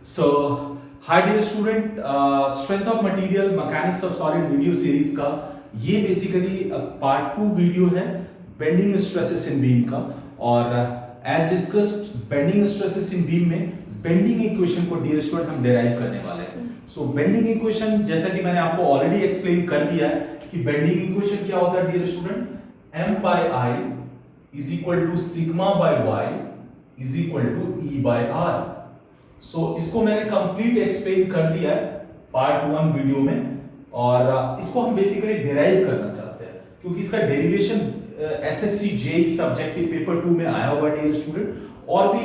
So hi dear student, strength of material mechanics of solid video series का ये basically part 2 video है bending stresses in beam का। और as discussed bending stresses in beam में bending equation को dear student हम derive करने वाले हैं। सो बेंडिंग इक्वेशन जैसा कि मैंने आपको ऑलरेडी एक्सप्लेन कर दिया है कि बेंडिंग इक्वेशन क्या होता है dear student, m by I is equal to sigma by y is equal to E by R। सो इसको मैंने कंप्लीट एक्सप्लेन कर दिया है पार्ट 1 वीडियो में, और इसको हम बेसिकली डिराइव करना चाहते हैं क्योंकि इसका derivation SSC JE subjective paper 2 में आया हुआ डियर स्टूडेंट। और भी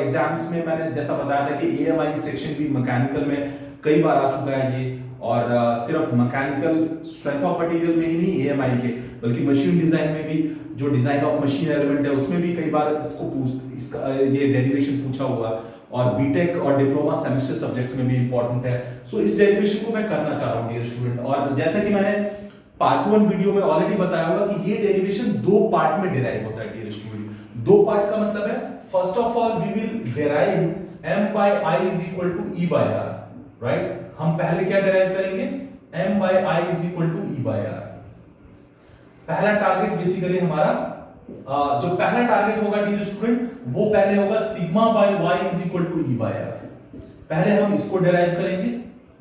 एग्जाम्स में मैंने जैसा बताया था कि एएमआई सेक्शन भी मैकेनिकल में कई बार आ चुका है ये, और सिर्फ मैकेनिकल स्ट्रेंथ ऑफ मटेरियल में ही नहीं एएमआई के बल्कि मशीन डिजाइन में भी जो डिजाइन ऑफ मशीन एलिमेंट है उसमें भी कई बार इसका ये डेरिवेशन पूछा हुआ, और बीटेक और डिप्लोमा सेमेस्टर सब्जेक्ट्स में भी इंपॉर्टेंट है। सो इस डेरिवेशन को मैं करना चाह रहा हूं डियर स्टूडेंट। और जैसा कि मैंने पार्ट 1 वीडियो में ऑलरेडी बताया होगा कि ये डेरिवेशन दो पार्ट में डिराइव होता है डियर स्टूडेंट। दो पार्ट का मतलब है first of all we will derive m by I is equal to E by R, right. हम पहले क्या डिराइव करेंगे, m by I is equal to E by R। पहला टारगेट बेसिकली हमारा जो पहला टारगेट होगा डियर स्टूडेंट वो पहले होगा sigma by y is equal to E by R। पहले हम इसको डिराइव करेंगे,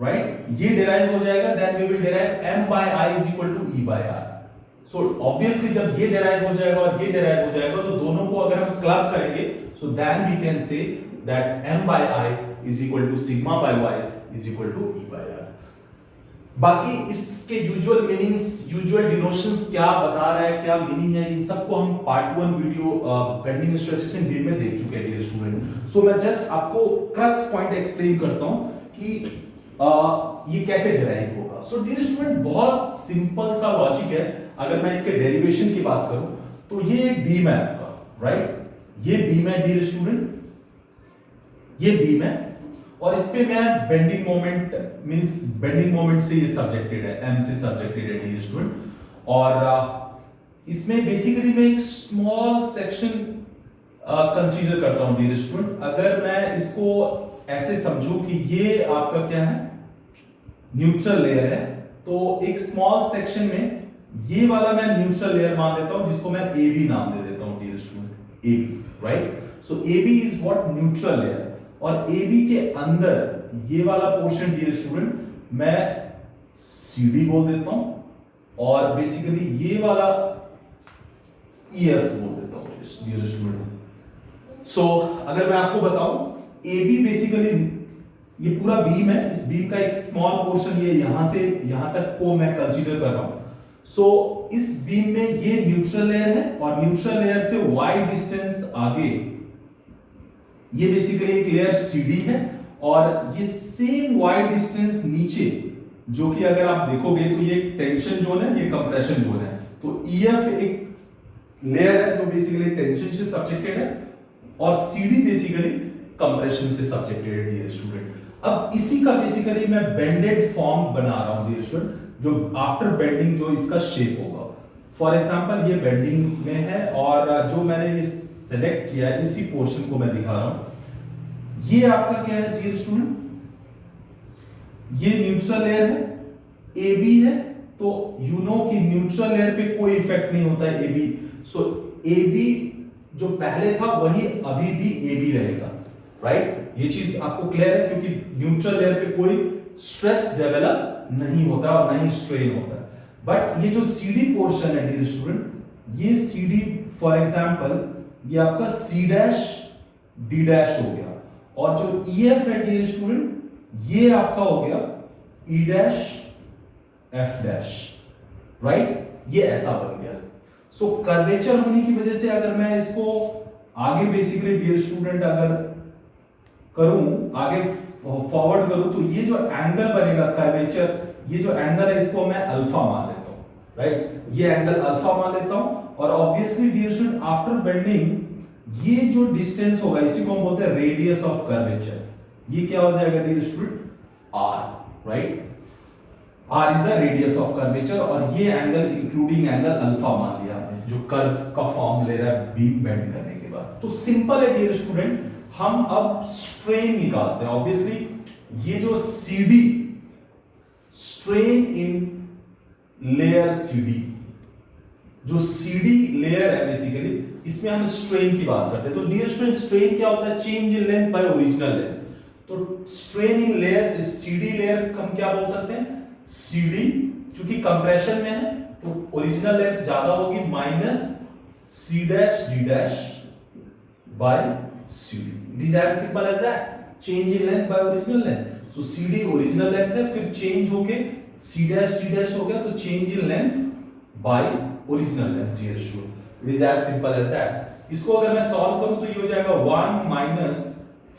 राइट। ये डिराइव हो जाएगा then we will derive m by I is equal to E by R। So obviously जब ये डिराइव हो जाएगा और ये डिराइव हो जाएगा तो दोनों को अगर हम क्लब करेंगे so then we can say that m by I is equal to sigma by y is equal to E by R। बाकी इसके यूजुअल मीनिंग्स, यूजुअल डिनोशंस क्या बता रहा है, क्या मीनिंग है, इन सबको हम part 1 video bending stresses in beam में देख चुके हैं डियर स्टूडेंट। सो मैं जस्ट आपको क्रक्स पॉइंट एक्सप्लेन करता हूं कि ये कैसे डिराइव होगा। सो डियर स्टूडेंट बहुत सिंपल सा लॉजिक है। अगर मैं इसके डेरिवेशन की बात करूं तो ये एक बीम है आपका, राइट। ये बीम है डियर स्टूडेंट, ये बीम है और इस पे मैं bending moment means bending moment से ये सब्जेक्टेड है, m से सब्जेक्टेड है डियर स्टूडेंट। और इसमें बेसिकली मैं एक स्मॉल सेक्शन कंसीडर करता हूं डियर स्टूडेंट। अगर मैं इसको ऐसे समझूं कि ये आपका क्या है, न्यूट्रल लेयर है, तो एक स्मॉल सेक्शन में ये वाला मैं न्यूट्रल लेयर मान लेता हूं जिसको मैं AB नाम दे देता हूं dear student, AB, right. So AB is what, neutral layer. और AB के अंदर ये वाला पोर्शन डियर स्टूडेंट मैं CD बोल देता हूं और बेसिकली ये वाला EF बोल देता हूं डियर स्टूडेंट। सो अगर मैं आपको बताऊं AB बेसिकली ये पूरा बीम है, इस बीम का एक स्मॉल पोर्शन ये यहां से यहां तक को मैं कंसीडर कर रहा हूं। सो इस बीम में ये न्यूट्रल लेयर है और न्यूट्रल लेयर से y डिस्टेंस आगे ये बेसिकली एक लेयर CD है, और ये सेम y डिस्टेंस नीचे जो कि अगर आप देखोगे तो ये टेंशन जोन है, ये कंप्रेशन जोन है। तो EF एक लेयर है जो बेसिकली टेंशन से सब्जेक्टेड है और CD बेसिकली कंप्रेशन से सब्जेक्टेड है डियर स्टूडेंट। अब इसी का बेसिकली मैं बेंडेड फॉर्म बना रहा हूं डियर स्टूडेंट, जो आफ्टर बेंडिंग जो इसका शेप होगा। फॉर एग्जांपल ये बेंडिंग में है और जो मैंने ये सेलेक्ट किया है इसी पोर्शन को मैं दिखा रहा हूं। ये आपका क्या है डियर स्टूडेंट, ये न्यूट्रल लेयर है, AB है, तो यू नो कि न्यूट्रल लेयर पे कोई इफेक्ट नहीं होता है AB। सो AB जो पहले था वही अभी भी AB रहेगा, राइट। ये चीज आपको क्लियर है क्योंकि न्यूट्रल लेयर पे कोई स्ट्रेस डेवलप नहीं होता और ना ही स्ट्रेन होता है। बट ये जो CD पोर्शन है डियर स्टूडेंट, ये CD फॉर एग्जांपल ये आपका C डैश D डैश हो गया, और जो EF है डियर स्टूडेंट ये आपका हो गया E dash F dash, right. ये ऐसा बन गया। सो कर्वेचर होने की वजह से अगर मैं इसको आगे बेसिकली डियर स्टूडेंट अगर करूं, आगे फॉरवर्ड करूं, तो ये जो एंगल बनेगा कर्वेचर, ये जो एंगल है इसको मैं अल्फा मान लेता हूं, राइट। ये एंगल अल्फा मान लेता हूं और obviously dear student after bending ये जो डिस्टेंस होगा इसी को हम बोलते हैं रेडियस ऑफ कर्वेचर। ये क्या हो जाएगा dear student, R, right. R is the radius of curvature और ये एंगल इंक्लूडिंग एंगल अल्फा मान लिया हमने जो कर्व का फॉर्म ले रहा है बीम बेंड करने के बाद। तो सिंपल है डियर स्टूडेंट, हम अब स्ट्रेन निकालते हैं। ऑब्वियसली ये जो CD, strain in layer CD, जो CD लेयर है बेसिकली, इसमें हम स्ट्रेन की बात करते हैं। तो डियर स्टूडेंट, स्ट्रेन क्या होता है? Change in length by original length. तो strain in layer, CD layer हम क्या बोल सकते हैं? CD, चूंकि कंप्रेशन में है तो ओरिजिनल लेंथ ज्यादा होगी, minus C dash D dash by CD। It is as simple as that, change in length by original length. So CD original length है, फिर चेंज होके C डैश D डैश हो गया, तो change in length by original length dear student. It is as simple as that. इसको अगर मैं solve करूं तो ये हो जाएगा 1 minus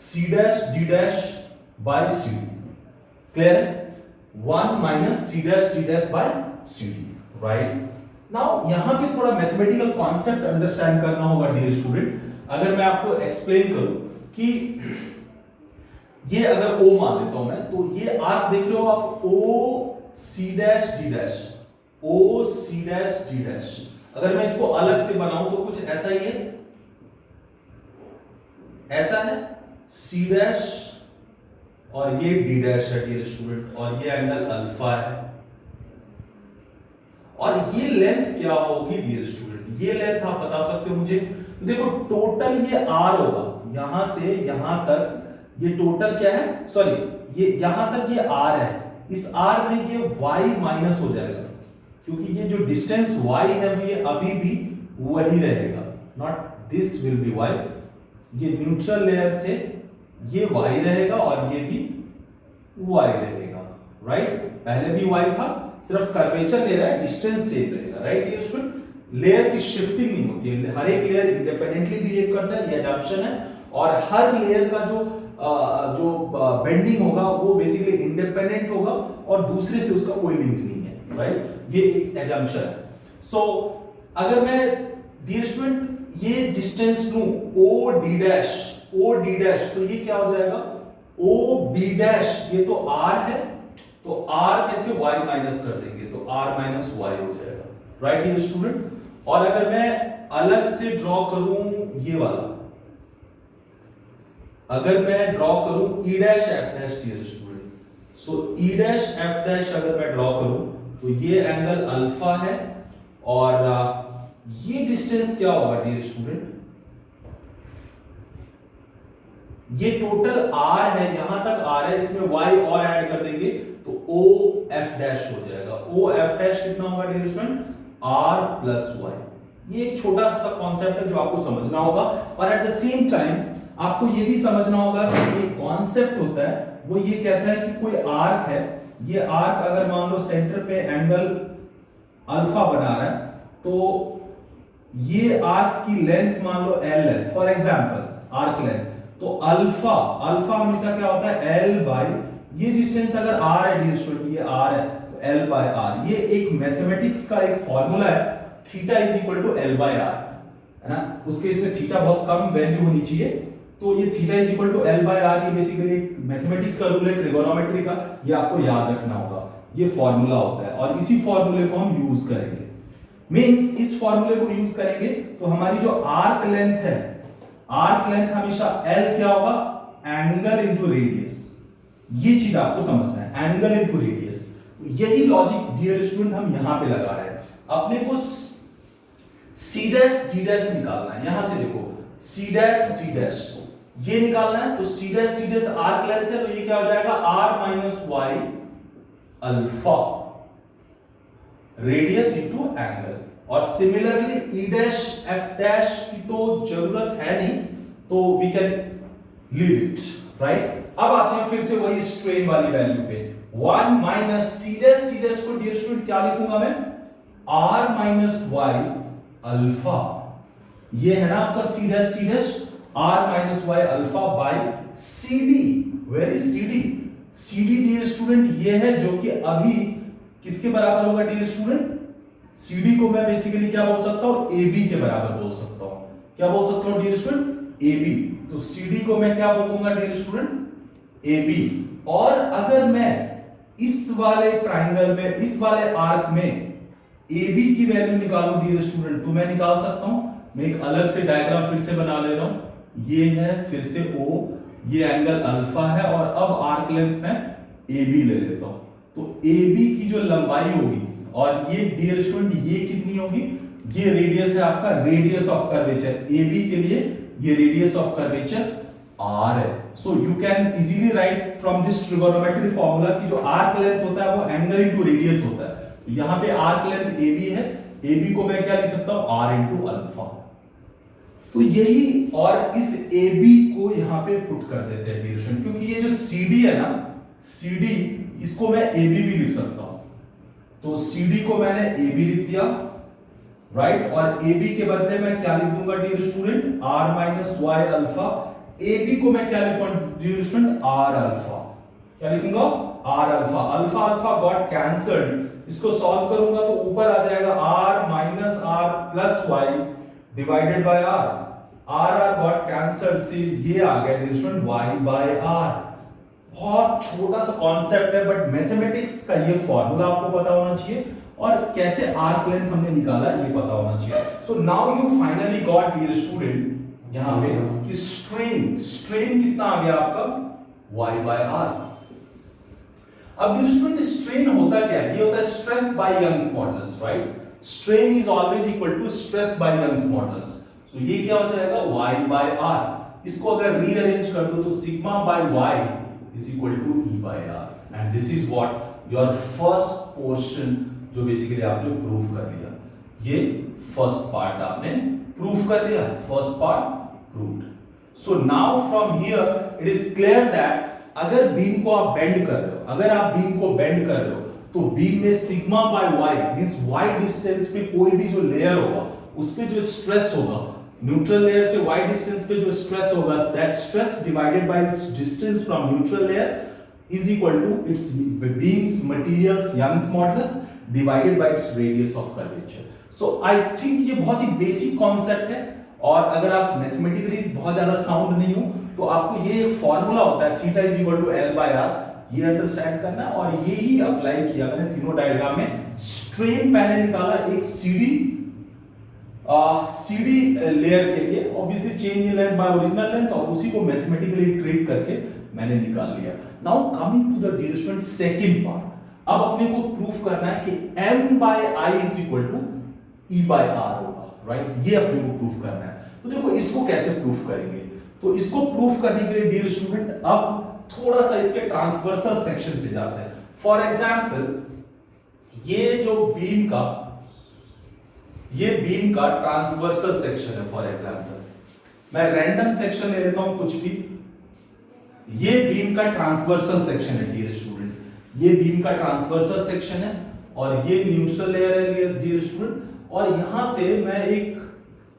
C dash D dash by CD। Clear है? 1 minus C dash D dash by CD, right? Now यहां पे थोड़ा मैथमेटिकल कॉन्सेप्ट अंडरस्टैंड करना होगा डियर स्टूडेंट। अगर मैं आपको एक्सप्लेन करूं कि ये अगर O मान लेता हूं मैं, तो ये आर्क देख रहे हो आप, O C dash D dash, O C dash D dash. अगर मैं इसको अलग से बनाऊं तो कुछ ऐसा ही है, ऐसा है C डैश और ये D डैश है डियर स्टूडेंट, और ये एंगल अल्फा है। और ये लेंथ क्या होगी डियर स्टूडेंट? ये लेंथ आप बता सकते हो मुझे? देखो टोटल ये R होगा, यहां से यहां तक ये टोटल क्या है? सॉरी, ये यहां तक ये R है, इस R में ये Y माइनस हो जाएगा, क्योंकि ये जो डिस्टेंस Y है ये अभी भी वही रहेगा, not this will be Y। ये न्यूट्रल लेयर से ये Y रहेगा और ये भी Y रहेगा, राइट? पहले भी Y था, सिर्फ कर्वेचर ले रहा है, डिस्टेंस सेम रहेगा, राइट? ये स्टूडेंट लेयर की शिफ्टिंग नहीं होती है, हर एक लेयर इंडिपेंडेंटली बिहेव करता है, ये अजम्पशन है। और हर लेयर का जो बेंडिंग होगा वो बेसिकली इंडिपेंडेंट होगा और दूसरे से उसका कोई लिंक नहीं है, राइट? ये एक अजम्पशन है। सो अगर मैं डियर स्टूडेंट ये डिस्टेंस लूं OD डैश, OD डैश, तो ये क्या हो जाएगा? OB डैश, ये तो R है, तो R में से Y माइनस कर देंगे तो R माइनस Y हो जाएगा, राइट डियर स्टूडेंट? और अगर मैं अलग से ड्रॉ करूं ये वाला, अगर मैं ड्रॉ करूं E dash F dash dear student, so E dash F dash अगर मैं ड्रॉ करूं तो ये एंगल अल्फा है, और ये डिस्टेंस क्या होगा डियर स्टूडेंट? ये टोटल R है, यहां तक R है, इसमें Y और ऐड कर देंगे तो OF डैश हो जाएगा। OF डैश कितना होगा dear student? R plus Y। ये एक छोटा सा कॉन्सेप्ट है जो आपको समझना होगा, और एट द सेम टाइम आपको ये भी समझना होगा कि ये कॉन्सेप्ट होता है वो ये कहता है कि कोई आर्क है, ये आर्क अगर मान लो सेंटर पे एंगल अल्फा बना रहा है, तो ये आर्क की लेंथ मान लो L है, फॉर एग्जांपल आर्क लेंथ, तो अल्फा हमेशा क्या होता है? L बाय, ये डिस्टेंस अगर R है डियर स्टूडेंट, ये R है तो L बाय R। ये एक मैथमेटिक्स का एक फॉर्मूला है, theta is equal to L by R, है ना? उसके इसमें थीटा बहुत कम वैल्यू होनी चाहिए, तो ये theta is equal to L by R, ये बेसिकली एक मैथमेटिक्स का रूल है, ट्रिगोनोमेट्री का, ये आपको याद रखना होगा। ये फॉर्मूला होता है और इसी फॉर्मूले को हम यूज करेंगे। मींस इस फॉर्मूले को यूज करेंगे तो हमारी जो आर्क लेंथ है, आर्क लेंथ हमेशा L क्या होगा? Angle into radius. ये चीज आपको समझना है, एंगल इनटू रेडियस। यही लॉजिक डियर स्टूडेंट हम यहां पे लगा रहे हैं। अपने को C डैश D डैश निकालना है, यहां से देखो C डैश D डैश ये निकालना है, तो C dash D dash arc length है, तो ये क्या हो जाएगा? R minus Y alpha, radius into angle. और similarly E dash F dash की तो जरूरत है नहीं, तो we can leave it, right? अब आते हैं फिर से वही स्ट्रेन वाली वैल्यू पे। 1 minus C dash D dash को डियर स्टूडेंट क्या लिखूंगा मैं? R माइनस Y अल्फा, ये है ना आपका C dash D dash, R minus Y alpha by CD। Where is CD? CD dear student ये है जो कि अभी किसके बराबर होगा डियर स्टूडेंट? CD को मैं बेसिकली क्या बोल सकता हूं? AB के बराबर बोल सकता हूं। क्या बोल सकता हूं डियर स्टूडेंट? AB। तो CD को मैं क्या बोलूंगा डियर स्टूडेंट? AB। और अगर मैं इस वाले ट्राइंगल में, इस वाले आर्क में AB की वैल्यू निकालूं डियर स्टूडेंट, तो मैं निकाल सकता हूं। मैं एक अलग से डायग्राम फिर से बना ले रहा हूं। ये है फिर से O, ये एंगल अल्फा है, और अब आर्क लेंथ में AB ले लेता हूं। तो AB की जो लंबाई होगी, और ये डियर स्टूडेंट ये कितनी होगी, ये रेडियस है आपका, रेडियस ऑफ कर्वेचर। AB के लिए ये रेडियस ऑफ कर्वेचर R है। So you can easily right from this trigonometry formula कि जो आर्क लेंथ होता है वो एंगल इनटू रेडियस होता है। तो यहां पे आर्क लेंथ AB है, AB को मैं क्या लिख सकता हूं, R इनटू अल्फा। तो यही, और इस AB को यहां पे पुट कर देते हैं डियर स्टूडेंट, क्योंकि ये जो CD है ना, CD इसको मैं AB भी लिख सकता हूं। तो CD को मैंने AB लिख दिया, राइट, और AB के बदले मैं क्या लिख दूंगा dear student, R minus Y alpha. AB को मैं क्या लिखूंगा डियर स्टूडेंट, R अल्फा। क्या लिखूंगा, R अल्फा। अल्फा अल्फा गॉट कैंसल्ड, इसको सॉल्व करूंगा तो ऊपर आ जाएगा R minus R plus Y divided by R। R got cancelled से ये आ गया dear student y by R। बहुत छोटा सा कॉन्सेप्ट है, बट मैथमेटिक्स का ये फॉर्मूला आपको पता होना चाहिए, और कैसे आर्क लेंथ हमने निकाला ये पता होना चाहिए। So now you finally got dear student यहां पे कि स्ट्रेन कितना आ गया आपका, y बाय R। अब डियर स्टूडेंट स्ट्रेन होता क्या है, ये होता है stress by Young's modulus, right. Strain is always equal to stress by Young's modulus. तो ये क्या हो जाएगा, y बाय R। इसको अगर रीअरेंज कर दो तो sigma by y is equal to E by R, and this is what your first portion जो बेसिकली आपने प्रूव कर लिया। ये फर्स्ट पार्ट आपने प्रूव कर लिया, first part proved. So now from here it is clear that अगर beam को आप बेंड कर रहे हो, अगर आप बीम को बेंड कर रहे हो, तो बीम में sigma by y means y distance पे कोई भी जो लेयर होगा उस पे जो स्ट्रेस होगा, न्यूट्रल लेयर से y डिस्टेंस पे जो स्ट्रेस होगा, that stress divided by its distance from neutral layer is equal to its beam's material's Young's modulus divided by its radius of curvature. So I think ये बहुत ही basic concept है, और अगर आप mathematically बहुत ज्यादा साउंड नहीं हो तो आपको ये एक फॉर्मूला होता है theta is equal to L by R, ये अंडरस्टैंड करना है, और ये ही अप्लाई किया मैंने तीनों डायग्राम में। स्ट्रेन पहले निकाला एक CD लेयर के लिए, obviously change in length by original length, और उसी को मैथमेटिकली ट्रीट करके मैंने निकाल लिया। Now coming to the dear student second part, अब अपने को प्रूफ करना है कि M by I is equal to E by R होगा, राइट। ये अपने को प्रूफ करना है। तो देखो इसको कैसे प्रूफ करेंगे, तो इसको प्रूफ करने के लिए डियर स्टूडेंट अब थोड़ा सा इसके ट्रांसवर्सल सेक्शन पे जाते हैं। फॉर एग्जांपल ये जो बीम का ट्रांसवर्सल सेक्शन है, फॉर एग्जांपल मैं रैंडम सेक्शन ले लेता हूं कुछ भी, ये बीम का ट्रांसवर्सल सेक्शन है डियर स्टूडेंट, ये बीम का ट्रांसवर्सल सेक्शन है, और ये न्यूट्रल लेयर है डियर स्टूडेंट, और यहां से मैं एक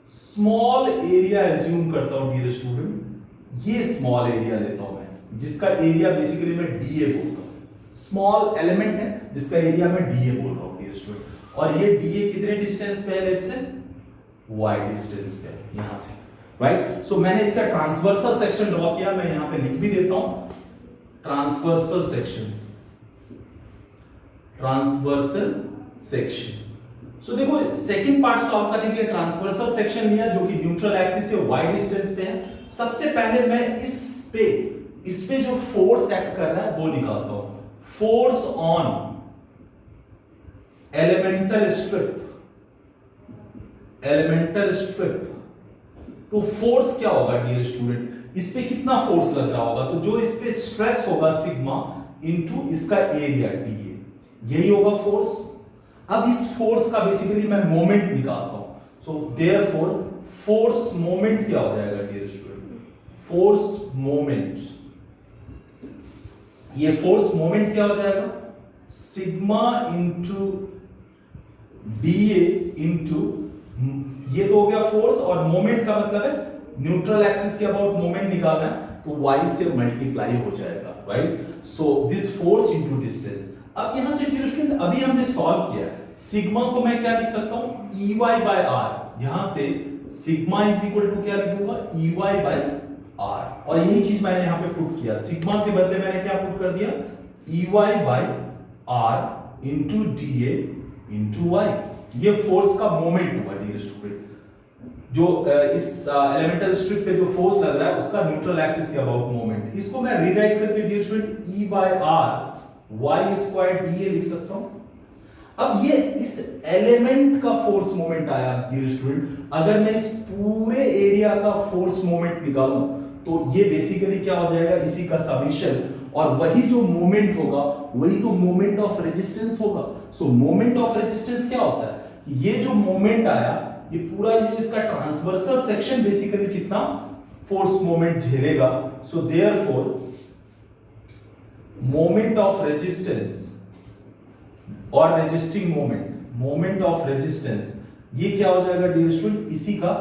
स्मॉल एरिया एज्यूम करता हूं डियर स्टूडेंट, ये स्मॉल एरिया लेता हूं मैं, जिसका एरिया बेसिकली मैं DA बोलता हूं, स्मॉल एलिमेंट है जिसका एरिया मैं DA बोल रहा हूं डियर स्टूडेंट, और ये DA कितने डिस्टेंस पे है, लेट्स से y डिस्टेंस पे है यहां से, राइट। सो मैंने इसका ट्रांसवर्सल सेक्शन ड्रॉ किया, मैं यहां पे लिख भी देता हूं ट्रांसवर्सल सेक्शन। सो देखो सेकंड पार्ट सॉल्व करने के लिए ट्रांसवर्सल सेक्शन लिया जो कि न्यूट्रल एक्सिस से y डिस्टेंस पे है। सबसे पहले मैं इस पे जो फोर्स एक्ट कर रहा है वो निकालता हूं, फोर्स ऑन एलिमेंटल स्ट्रिप। तो फोर्स क्या होगा डियर स्टूडेंट, इस पे कितना फोर्स लग रहा होगा, तो जो इस पे स्ट्रेस होगा सिग्मा इनटू इसका एरिया DA, यही होगा फोर्स। अब इस फोर्स का बेसिकली मैं मोमेंट निकालता हूं, सो देयरफॉर फोर्स मोमेंट क्या हो जाएगा डियर स्टूडेंट, फोर्स मोमेंट, ये फोर्स मोमेंट क्या हो जाएगा, सिग्मा इनटू DA इनटू, ये तो हो गया फोर्स, और मोमेंट का मतलब है न्यूट्रल एक्सिस के अबाउट मोमेंट निकालना है, तो y से मल्टीप्लाई हो जाएगा, right. So this force into distance. अब यहां से डियर स्टूडेंट अभी हमने सॉल्व किया, सिग्मा को मैं क्या लिख सकता हूं, EY बाय R, यहां से सिग्मा इज इक्वल टू क्या लिख दूंगा, EY बाय R, और यही चीज मैंने यहां पे पुट किया, सिग्मा के बदले मैंने क्या पुट कर दिया, EY by R into DA into Y, ये फोर्स का मोमेंट हुआ डियर स्टूडेंट। जो इस एलिमेंटल स्ट्रिप पे जो फोर्स लग रहा है उसका न्यूट्रल एक्सिस के अबाउट मोमेंट, इसको मैं रीराइट करके dear student E by R y square dA लिख सकता हूं। अब ये इस एलिमेंट का फोर्स मोमेंट आया डियर स्टूडेंट, अगर मैं इस पूरे एरिया का फोर्स मोमेंट निकालूं तो ये बेसिकली क्या हो जाएगा, इसी का समेशन, और वही जो मोमेंट होगा वही तो मोमेंट ऑफ रेजिस्टेंस होगा। सो मोमेंट ऑफ रेजिस्टेंस क्या होता है, ये जो मोमेंट आया ये पूरा ये इसका ट्रांसवर्सल सेक्शन बेसिकली कितना फोर्स मोमेंट झेलेगा। So therefore moment of resistance और रेजिस्टिंग मोमेंट ऑफ रेजिस्टेंस, ये क्या हो जाएगा डियर स्टूडेंट, इसी का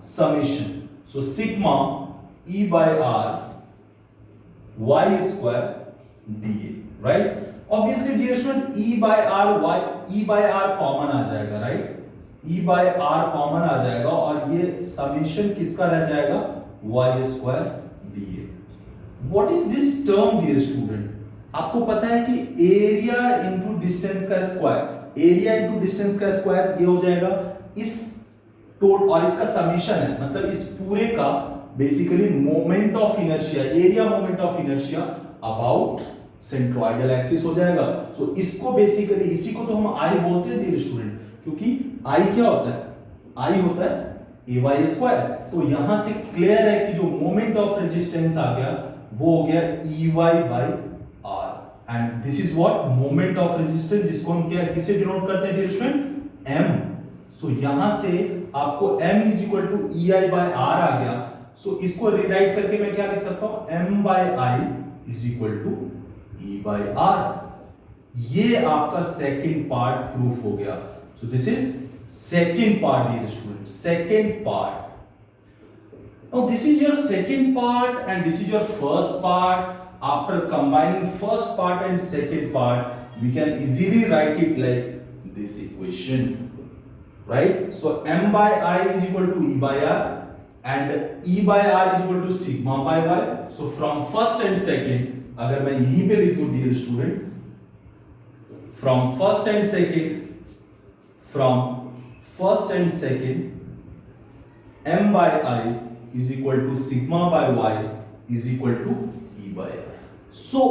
summation. So sigma E by R y square dA, right. Obviously dear student E by R common आ जाएगा, right, E by R common आ जाएगा और ये समेशन किसका रह जाएगा, y square dA। What is this term dear student, आपको पता है कि एरिया इंटू डिस्टेंस का स्क्वायर, एरिया इंटू डिस्टेंस का स्क्वायर ये हो जाएगा इस टोट और इसका समेशन है, मतलब इस पूरे का basically moment of inertia, area moment of inertia about centroidal axis हो जाएगा। सो इसको बेसिकली इसी को तो हम आई बोलते हैं डियर स्टूडेंट, क्योंकि आई क्या होता है, आई होता है ए वाई स्क्वायर। तो यहां से क्लियर है कि जो मोमेंट ऑफ रेजिस्टेंस आ गया वो हो गया E Y by R, and this is what moment of resistance, जिसको हम क्या किससे डिनोट करते हैं डियर स्टूडेंट, एम। सो यहां से आपको m is equal to E I by R आ गया। सो इसको रिराइट करके मैं क्या लिख सकता हूं, m by I is equal to e by R. ये आपका सेकंड पार्ट प्रूफ हो गया। So this is second part dear student, second part. Now this is your second part and this is your first part. After combining first part and second part, we can easily write it like this equation, right? So m by I is equal to e by r and e by r is equal to sigma by y. So from first and second, अगर मैं यहीं पे लिख दूं dear student, from first and second, m by I is equal to sigma by y is equal to e by r. So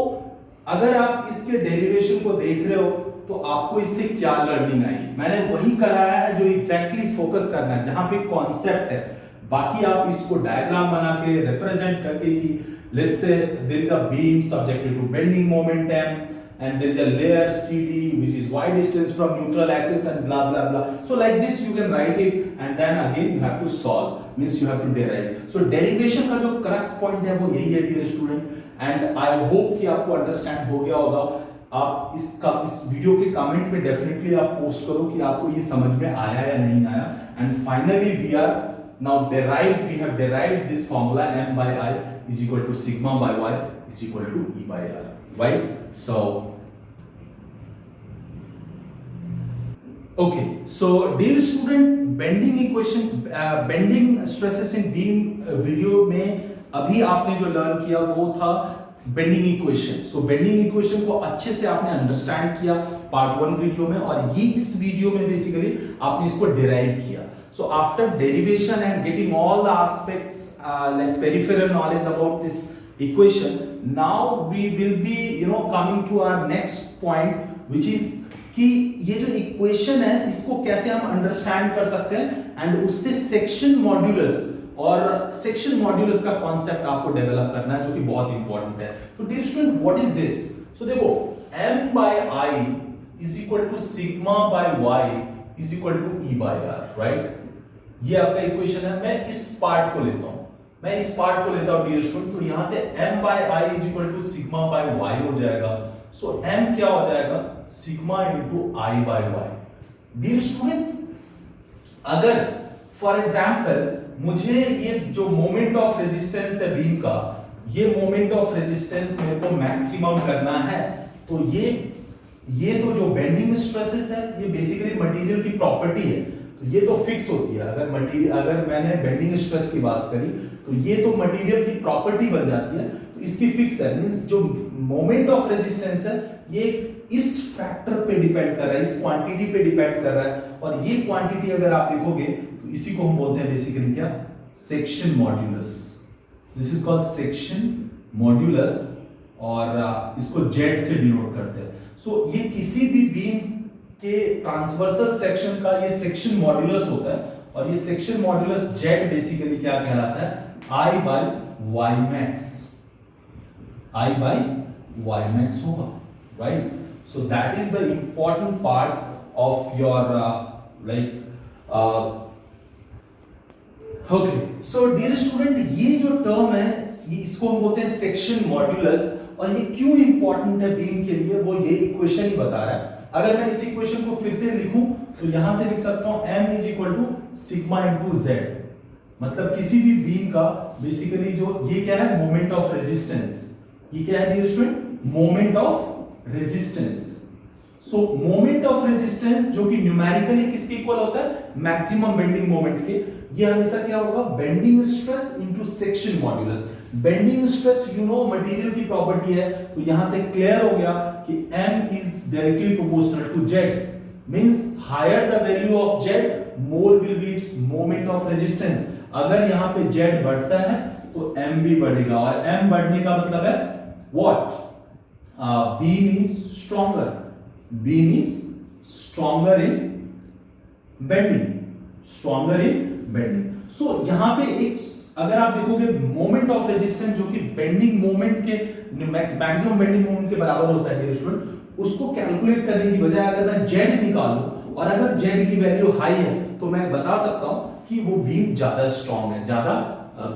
अगर आप इसके derivation को देख रहे हो तो आपको इससे क्या लर्निंग आई, मैंने वही कराया है जो एग्जैक्टली फोकस करना है, जहां पे कॉन्सेप्ट है। बाकी आप इसको डायग्राम बना के रिप्रेजेंट करके कि let's say there is a beam subjected to bending moment m and there is a layer CD which is y distance from neutral axis and blah blah blah. So like this you can write it and then again you have to solve, means you have to derive. So derivation का जो crux point है वो यही है dear student, and I hope कि आपको understand हो गया होगा। आप इस वीडियो के कमेंट में डेफिनेटली आप पोस्ट करो कि आपको ये समझ में आया या नहीं आया। And finally we have derived this formula m by I is equal to sigma by y is equal to e by r, right? So okay, so dear student, bending equation, bending stresses in beam video में अभी आपने जो learn किया वो था bending equation. सो bending equation को अच्छे से आपने अंडरस्टैंड किया पार्ट 1 वीडियो में, और ये इस वीडियो में बेसिकली आपने इसको डिराइव किया। So after derivation and getting all the aspects like peripheral knowledge about this equation, now we will be coming to our next point, which is कि ये जो इक्वेशन है इसको कैसे हम अंडरस्टैंड कर सकते हैं, एंड उससे सेक्शन मॉड्यूलस का कॉन्सेप्ट आपको डेवलप करना है, जो कि बहुत इंपॉर्टेंट है। तो dear student, what is this? So देखो, m by i is equal to sigma by y is equal to e by r, right? ये आपका इक्वेशन है। मैं इस पार्ट को लेता हूं डियर स्टूडेंट। तो यहां से m by i is equal to sigma by y हो जाएगा। सो m क्या हो जाएगा, sigma into i by y। Dear student, अगर फॉर एग्जांपल मुझे ये जो मोमेंट ऑफ रेजिस्टेंस है बीम का, ये मोमेंट ऑफ रेजिस्टेंस मेरे को मैक्सिमम करना है, तो ये तो जो बेंडिंग स्ट्रेसेस है ये बेसिकली मटेरियल की प्रॉपर्टी है, तो ये तो फिक्स होती है। अगर मैंने बेंडिंग स्ट्रेस की बात करी तो ये तो मटेरियल की प्रॉपर्टी बन जाती है, तो इसकी फिक्स है। मींस जो मोमेंट ऑफ रेजिस्टेंस है ये इस फैक्टर पे डिपेंड कर रहा है, इस क्वांटिटी पे डिपेंड कर रहा है, और ये क्वांटिटी अगर आप देखोगे तो तो इसी को हम बोलते हैं बेसिकली क्या, section modulus. This is called section modulus और इसको जेड से डिनोट करते हैं। सो ये किसी भी बीम के ट्रांसवर्सल सेक्शन का ये सेक्शन मॉड्यूलस होता है और ये सेक्शन मॉड्यूलस जेड बेसिकली क्या कहलाता है, I by Y max, I by Y max होगा, right. So that is the important part of your okay. So dear student, ये जो टर्म है इसको हम बोलते हैं सेक्शन मॉड्यूलस और ये क्यों इंपॉर्टेंट है बीम के लिए वो ये इक्वेशन ही बता रहा है। अगर मैं इस इक्वेशन को फिर से लिखूं तो यहां से लिख सकता हूं m is equal to sigma into Z, मतलब किसी भी बीम का बेसिकली जो ये क्या है, मोमेंट ऑफ रेजिस्टेंस। ये क्या है dear student, moment of resistance. So moment of resistance जो कि न्यूमेरिकली किसके इक्वल होता है, मैक्सिमम बेंडिंग मोमेंट के। ये हमेशा क्या होगा, bending stress into section modulus. Bending stress you know material की प्रॉपर्टी है, तो यहां से क्लियर हो गया कि m is directly proportional to z, means higher the value of z more will be its moment of resistance. अगर यहां पे z बढ़ता है तो m भी बढ़ेगा और m बढ़ने का मतलब है what, beam is stronger, beam is stronger in bending, stronger in bending. So यहां पे एक अगर आप देखोगे मोमेंट ऑफ रेजिस्टेंस जो कि बेंडिंग मोमेंट के मैक्सिमम बेंडिंग मोमेंट के बराबर होता है डियर स्टूडेंट, उसको कैलकुलेट करने की बजाय अगर मैं z निकालूं और अगर z की वैल्यू हाई है तो मैं बता सकता हूं कि वो बीम ज्यादा स्ट्रांग है, ज्यादा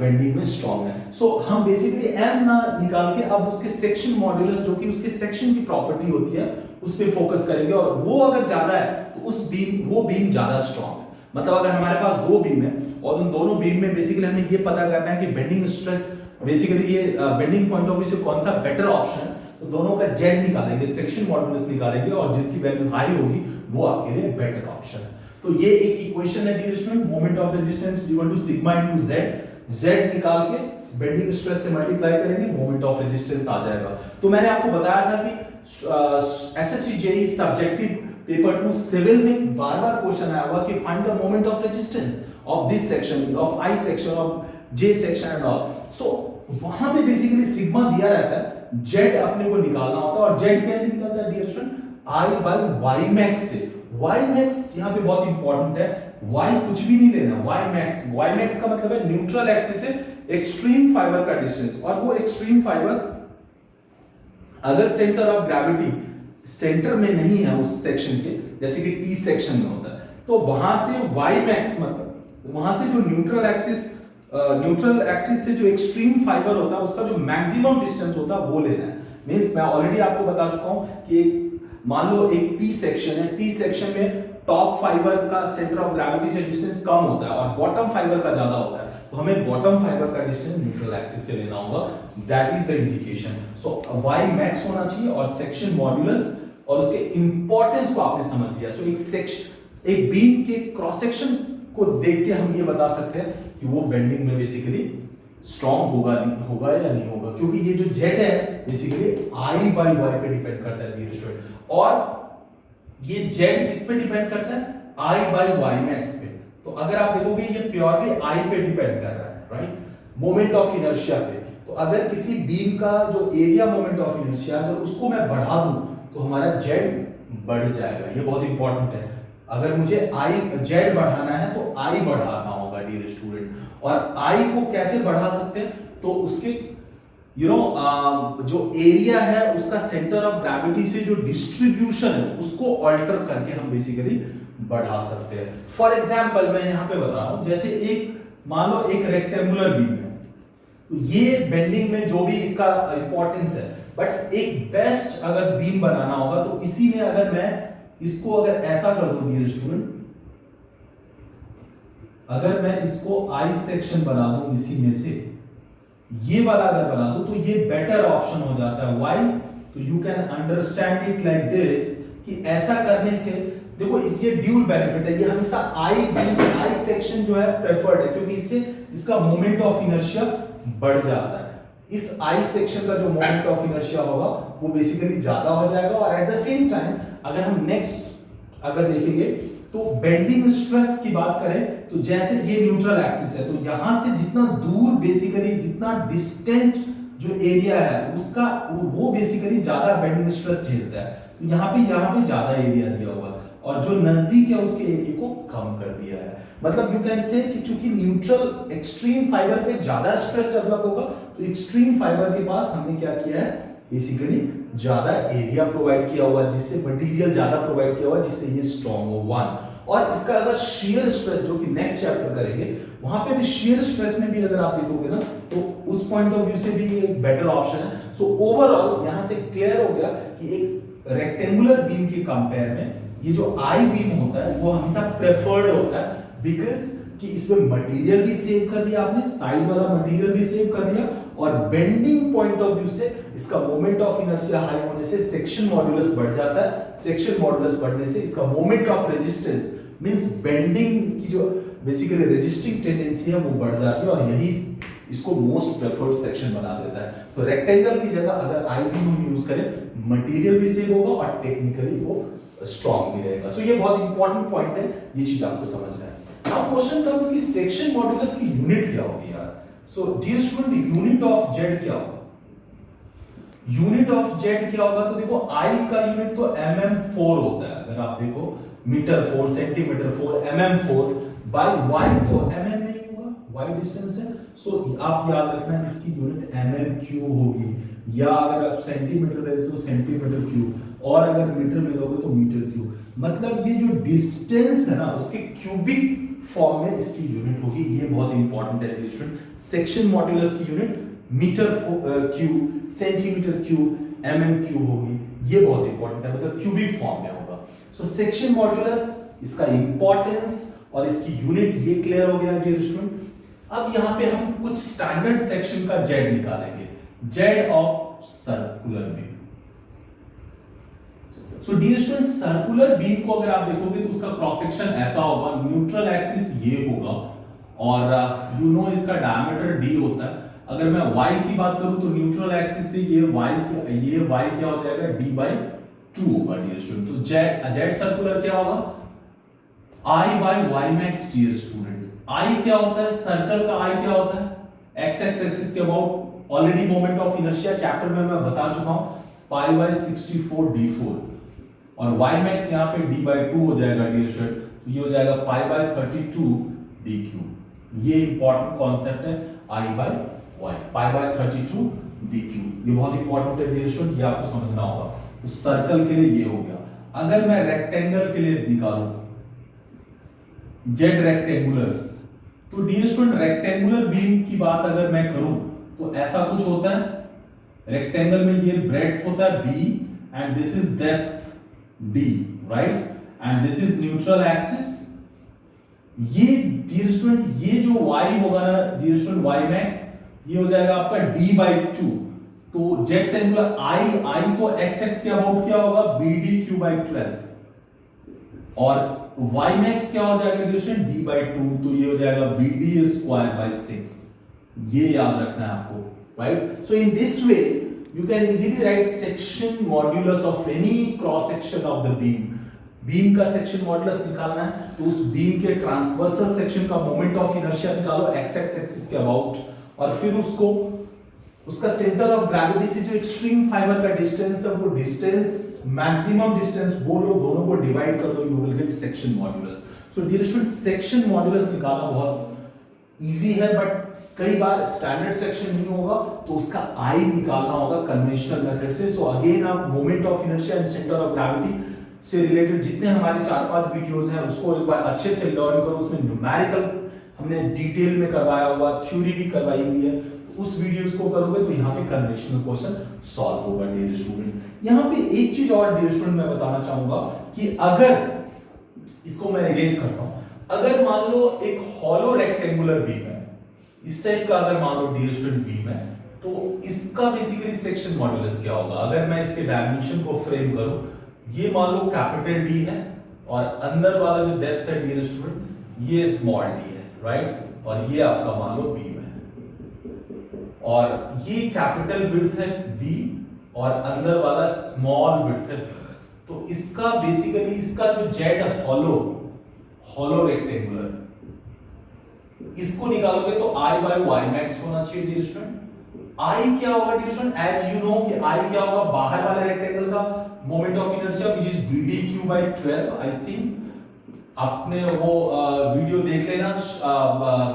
बेंडिंग में स्ट्रांग है। सो हम बेसिकली m ना निकाल के अब उसके सेक्शन मॉड्यूलस जो कि उसके सेक्शन की प्रॉपर्टी होती है उस पे फोकस करेंगे और वो अगर ज्यादा है तो वो बीम ज्यादा स्ट्रांग है। मतलब अगर हमारे पास दो बीम है और उन दोनों बीम में बेसिकली हमें ये पता करना है कि बेंडिंग स्ट्रेस बेसिकली ये बेंडिंग पॉइंट ऑफ व्यू से कौन सा बेटर ऑप्शन है, तो दोनों का जेड निकालेंगे, सेक्शन मॉड्यूलस निकालेंगे और जिसकी वैल्यू हाई होगी वो आपके लिए बेटर ऑप्शन है। तो ये एक इक्वेशन है dear student, moment of resistance equal to sigma into Z निकाल के बेंडिंग स्ट्रेस से मल्टीप्लाई करेंगे, मोमेंट ऑफ रेजिस्टेंस आ जाएगा। तो मैंने आपको बताया था कि SSC JE subjective paper 2 civil में बार-बार क्वेश्चन आया होगा कि find the moment of resistance of this section, of I section, of J section and all. So वहां पे बेसिकली सिग्मा दिया रहता है, जेड अपने को निकालना होता है और जेड कैसे निकलता है dear student, I by Y max से। वाई मैक्स यहां पे बहुत इंपॉर्टेंट है, वाई कुछ भी नहीं लेना, वाई मैक्स का मतलब है न्यूट्रल एक्सिस से एक्सट्रीम फाइबर का डिस्टेंस, और वो एक्सट्रीम फाइबर अगर सेंटर ऑफ ग्रेविटी सेंटर में नहीं है उस सेक्शन के, जैसे कि टी सेक्शन में होता है, तो वहां से वाई मैक्स मतलब वहां से जो न्यूट्रल एक्सिस से जो एक्सट्रीम फाइबर होता है उसका जो मैक्सिमम डिस्टेंस होता है वो लेना है। मींस मैं ऑलरेडी आपको बता चुका हूं कि मान लो एक टी सेक्शन है, टी सेक्शन में टॉप फाइबर का सेंटर ऑफ ग्रेविटी से डिस्टेंस कम होता है और बॉटम फाइबर का ज्यादा होता है, तो हमें बॉटम फाइबर का डिस्टेंस न्यूट्रल एक्सिस से लेना होगा। That is the indication. So Y max होना चाहिए और सेक्शन मॉड्यूलस और उसके इंपॉर्टेंस को आपने समझ लिया। सो एक बीम के क्रॉस सेक्शन को देख के हम ये बता सकते हैं कि वो बेंडिंग में बेसिकली स्ट्रॉन्ग होगा या नहीं होगा, क्योंकि ये जो जेड है बेसिकली आई बाई वाई पे डिपेंड करता है डियर स्टूडेंट, और ये जेड किस पे डिपेंड करता है, आई बाई वाई मैक्स पे। तो अगर आप देखोगे ये प्योरली आई पे डिपेंड कर रहा है, राइट, मोमेंट ऑफ इनर्शिया पे। तो अगर किसी बीम का जो एरिया मोमेंट ऑफ इनर्शिया अगर उसको मैं बढ़ा दूं तो हमारा जेड बढ़ जाएगा, ये बहुत इंपॉर्टेंट है। अगर मुझे आई जेड बढ़ाना है तो आई बढ़ाना होगा डियर स्टूडेंट, और आई को कैसे बढ़ा सकते हैं, तो उसके जो एरिया है उसका सेंटर ऑफ ग्रेविटी से जो डिस्ट्रीब्यूशन है उसको ऑल्टर करके हम बेसिकली बढ़ा सकते हैं। फॉर एग्जांपल मैं यहां पे बता रहा हूं, जैसे एक मान लो एक रेक्टेंगुलर बीम है, तो ये बेंडिंग में जो भी इसका इंपॉर्टेंस है, बट एक बेस्ट अगर बीम बनाना होगा तो इसी में अगर मैं इसको अगर ऐसा कर दूं डियर स्टूडेंट, अगर मैं इसको आई सेक्शन बना दूं इसी में से, ये वाला अगर बना दूं तो ये बेटर ऑप्शन हो जाता है। व्हाई? तो you can understand it like this कि ऐसा करने से देखो इससे ड्यूल बेनिफिट है, ये हमेशा आई सेक्शन जो है प्रेफर्ड है, क्योंकि इससे इसका मोमेंट ऑफ इनर्शिया बढ़ जाता है। इस आई सेक्शन का जो मोमेंट ऑफ इनर्शिया होगा वो बेसिकली ज्यादा हो जाएगा, और एट द सेम टाइम अगर हम नेक्स्ट अगर देखेंगे तो बेंडिंग स्ट्रेस की बात करें तो जैसे ये न्यूट्रल एक्सिस है, तो यहां से जितना दूर बेसिकली जितना डिस्टेंट जो एरिया है उसका वो बेसिकली ज्यादा बेंडिंग स्ट्रेस झेलता है। तो यहाँ पे ज्यादा एरिया दिया हुआ है और जो नजदीक है उसके एरिया को कम कर दिया है। मतलब यू कैन से कि चूंकि न्यूट्रल एक्सट्रीम फाइबर पे ज्यादा स्ट्रेस डेवलप होगा, तो एक्सट्रीम फाइबर के पास हमने क्या किया है, बेसिकली ज्यादा एरिया प्रोवाइड किया हुआ, जिससे मटेरियल ज्यादा प्रोवाइड किया हुआ, जिससे ये स्ट्रॉन्ग हो। वन और इसका अगर शेयर स्ट्रेस जो कि नेक्स्ट चैप्टर करेंगे, वहां पे भी शेयर स्ट्रेस में भी अगर आप देखोगे ना, तो उस पॉइंट ऑफ व्यू से भी ये एक बेटर ऑप्शन है। सो ओवरऑल यहां से क्लियर हो गया कि एक रेक्टेंगुलर बीम के कंपेयर में ये जो आई बीम होता है वो हमेशा प्रेफर्ड होता है, बिकॉज कि इसमें मटेरियल भी सेव कर दिया आपने, साइड वाला मटेरियल भी सेव कर दिया, और बेंडिंग पॉइंट ऑफ व्यू से इसका मोमेंट ऑफ इनर्शिया हाई होने से सेक्शन मॉड्यूलस बढ़ जाता है। सेक्शन मॉड्यूलस बढ़ने से इसका moment of resistance means bending की जो बेसिकली रेजिस्टिंग टेंडेंसी है वो बढ़ जाती है, और यही इसको मोस्ट प्रेफर्ड सेक्शन बना देता है। तो रेक्टेंगल की जगह अगर आई बीम हम यूज करें, मटेरियल भी सेव होगा और टेक्निकली वो स्ट्रॉन्ग भी रहेगा। सो ये बहुत इंपॉर्टेंट पॉइंट है, ये चीज आपको समझना है। नाउ क्वेश्चन कम्स कि सेक्शन मॉड्यूलस की यूनिट क्या होगी यार। So dear student, unit of Z क्या होगा? यूनिट ऑफ जेड क्या होगा? तो देखो आई का यूनिट तो mm4 होता है। अगर आप देखो metre 4, centimetre 4, mm4 by y तो mm नहीं होगा, y डिस्टेंस है। सो आप याद रखना इसकी यूनिट mm क्यूब होगी, या अगर आप सेंटीमीटर ले तो सेंटीमीटर क्यूब, और अगर मीटर में लोगे तो मीटर क्यूब। मतलब ये जो डिस्टेंस है ना उसके क्यूबिक फॉर्म में इसकी यूनिट होगी। ये बहुत इंपॉर्टेंट है स्टूडेंट। सेक्शन मॉड्यूलस की unit metre cube, centimetre cube, mm cube होगी। ये बहुत इंपॉर्टेंट है, मतलब क्यूबिक फॉर्म में होगा। सो सेक्शन मॉड्यूलस, इसका इंपॉर्टेंस और इसकी यूनिट ये क्लियर हो गया डियर स्टूडेंट। अब यहां पे हम कुछ स्टैंडर्ड सेक्शन का जेड निकालेंगे, Z of circular beam. So dear student, circular beam को अगर आप देखोगे तो उसका क्रॉस सेक्शन ऐसा होगा, न्यूट्रल एक्सिस ये होगा, और यू नो इसका डायमीटर d होता है। अगर मैं y की बात करूं तो न्यूट्रल एक्सिस से ये y क्या हो जाएगा, d/2 होगा डियर स्टूडेंट। तो जेड सर्कुलर क्या होगा, I/y max dear student. I क्या होता है, सर्कल का I क्या होता है, x एक्सिस के about already moment of inertia chapter में मैं बता चुका हूं, π/64 d4, और y मैक्स यहां पे d/2 हो जाएगा डियर स्टूडेंट। तो ये हो जाएगा π/32 d3। ये इंपॉर्टेंट कॉन्सेप्ट है, I/y, π/32 d3। ये बहुत इंपॉर्टेंट है डियर स्टूडेंट, ये आपको समझना होगा। तो सर्कल के लिए ये हो गया। अगर मैं रेक्टेंगल के लिए निकालूं जेड रेक्टेंगुलर, तो डियर स्टूडेंट रेक्टेंगुलर बीम की बात अगर मैं करूं तो ऐसा कुछ होता है। रेक्टेंगल में ये ब्रेड्थ होता है b and this is depth d, right, and this is neutral axis. ये डियर स्टूडेंट ये जो y होगा ना डियर स्टूडेंट, y मैक्स ये हो जाएगा आपका d/2। तो जेड से एंगुलर I तो x के अबाउट क्या होगा, bd/12, और y मैक्स क्या हो जाएगा डियर स्टूडेंट, d/2। तो ये हो जाएगा bd²/6। ये याद रखना है आपको, right. So in this way you can easily write section modulus of any cross section of the beam। Beam का सेक्शन मॉडुलस निकालना है तो उस बीम के ट्रांसवर्सल सेक्शन का मोमेंट ऑफ इनर्शिया निकालो x एक्सिस के अबाउट, और फिर उसको उसका सेंटर ऑफ ग्रेविटी से जो एक्सट्रीम फाइबर का डिस्टेंस है वो डिस्टेंस, मैक्सिमम डिस्टेंस, वो लोग दोनों को डिवाइड कर दो, you will get section modulus. So dear student, section modulus निकालना बहुत इजी है, बट कई बार स्टैंडर्ड सेक्शन नहीं होगा तो उसका आई निकालना होगा कन्वेंशनल मेथड से। सो अगेन आप moment of inertia and centre of gravity से रिलेटेड जितने हमारे 4-5 वीडियोस हैं उसको एक बार अच्छे से लर्न करो। उसमें न्यूमेरिकल हमने डिटेल में करवाया हुआ, थ्योरी भी करवाई हुई है, तो उस वीडियोस को करोगे तो यहाँ पे कन्वेंशनल क्वेश्चन सॉल्व होगा डियर स्टूडेंट। यहाँ पे एक चीज और डियर स्टूडेंट मैं बताना चाहूंगा कि अगर इसको मैं इरेज करता हूं, अगर मान लो एक हॉलो रेक्टेंगुलर बीम है, इस टाइप का अगर मान लो डियर स्टूडेंट बीम है, तो इसका बेसिकली सेक्शन मॉडुलस क्या होगा। अगर मैं इसके डायमेंशन को फ्रेम करूं, ये मान लो कैपिटल D है, और अंदर वाला जो डेप्थ है डियर स्टूडेंट ये स्मॉल d है, राइट, और ये आपका मान लो बीम है, और ये कैपिटल विड्थ है b और अंदर वाला स्मॉल विड्थ है। तो इसका बेसिकली इसका जो जेड हॉलो हॉलो रेक्टेंगुलर, इसको निकालोगे तो आई बाय वाई मैक्स होना चाहिए डियर स्टूडेंट। आई क्या होगा dear student, as you know कि आई क्या होगा, बाहर वाले रेक्टेंगल का moment of inertia which is BDQ by 12। I think आपने वो वीडियो देख लेना,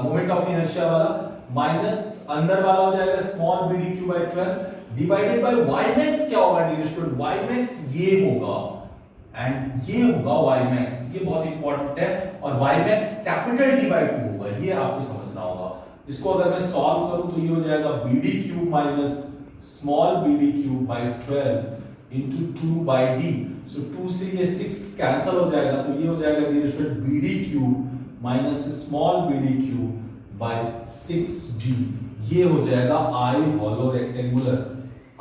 मोमेंट ऑफ इनर्शिया वाला, माइनस अंदर वाला हो जाएगा small BDQ by 12 divided by Y max. क्या होगा डियर स्टूडेंट, वाई मैक्स ये होगा एंड ये होगा वाई मैक्स, ये बहुत इंपॉर्टेंट है। और Y max capital D by 2 होगा, ये आपको समझना होगा। इसको अगर मैं सॉल्व करूं तो ये हो जाएगा BD³ minus small BD³ by 12 into 2 by D। सो 2 से ये 6 कैंसिल हो जाएगा, तो ये हो जाएगा dear student BD³ minus small BD³ by 6D। ये हो जाएगा I hollow rectangular,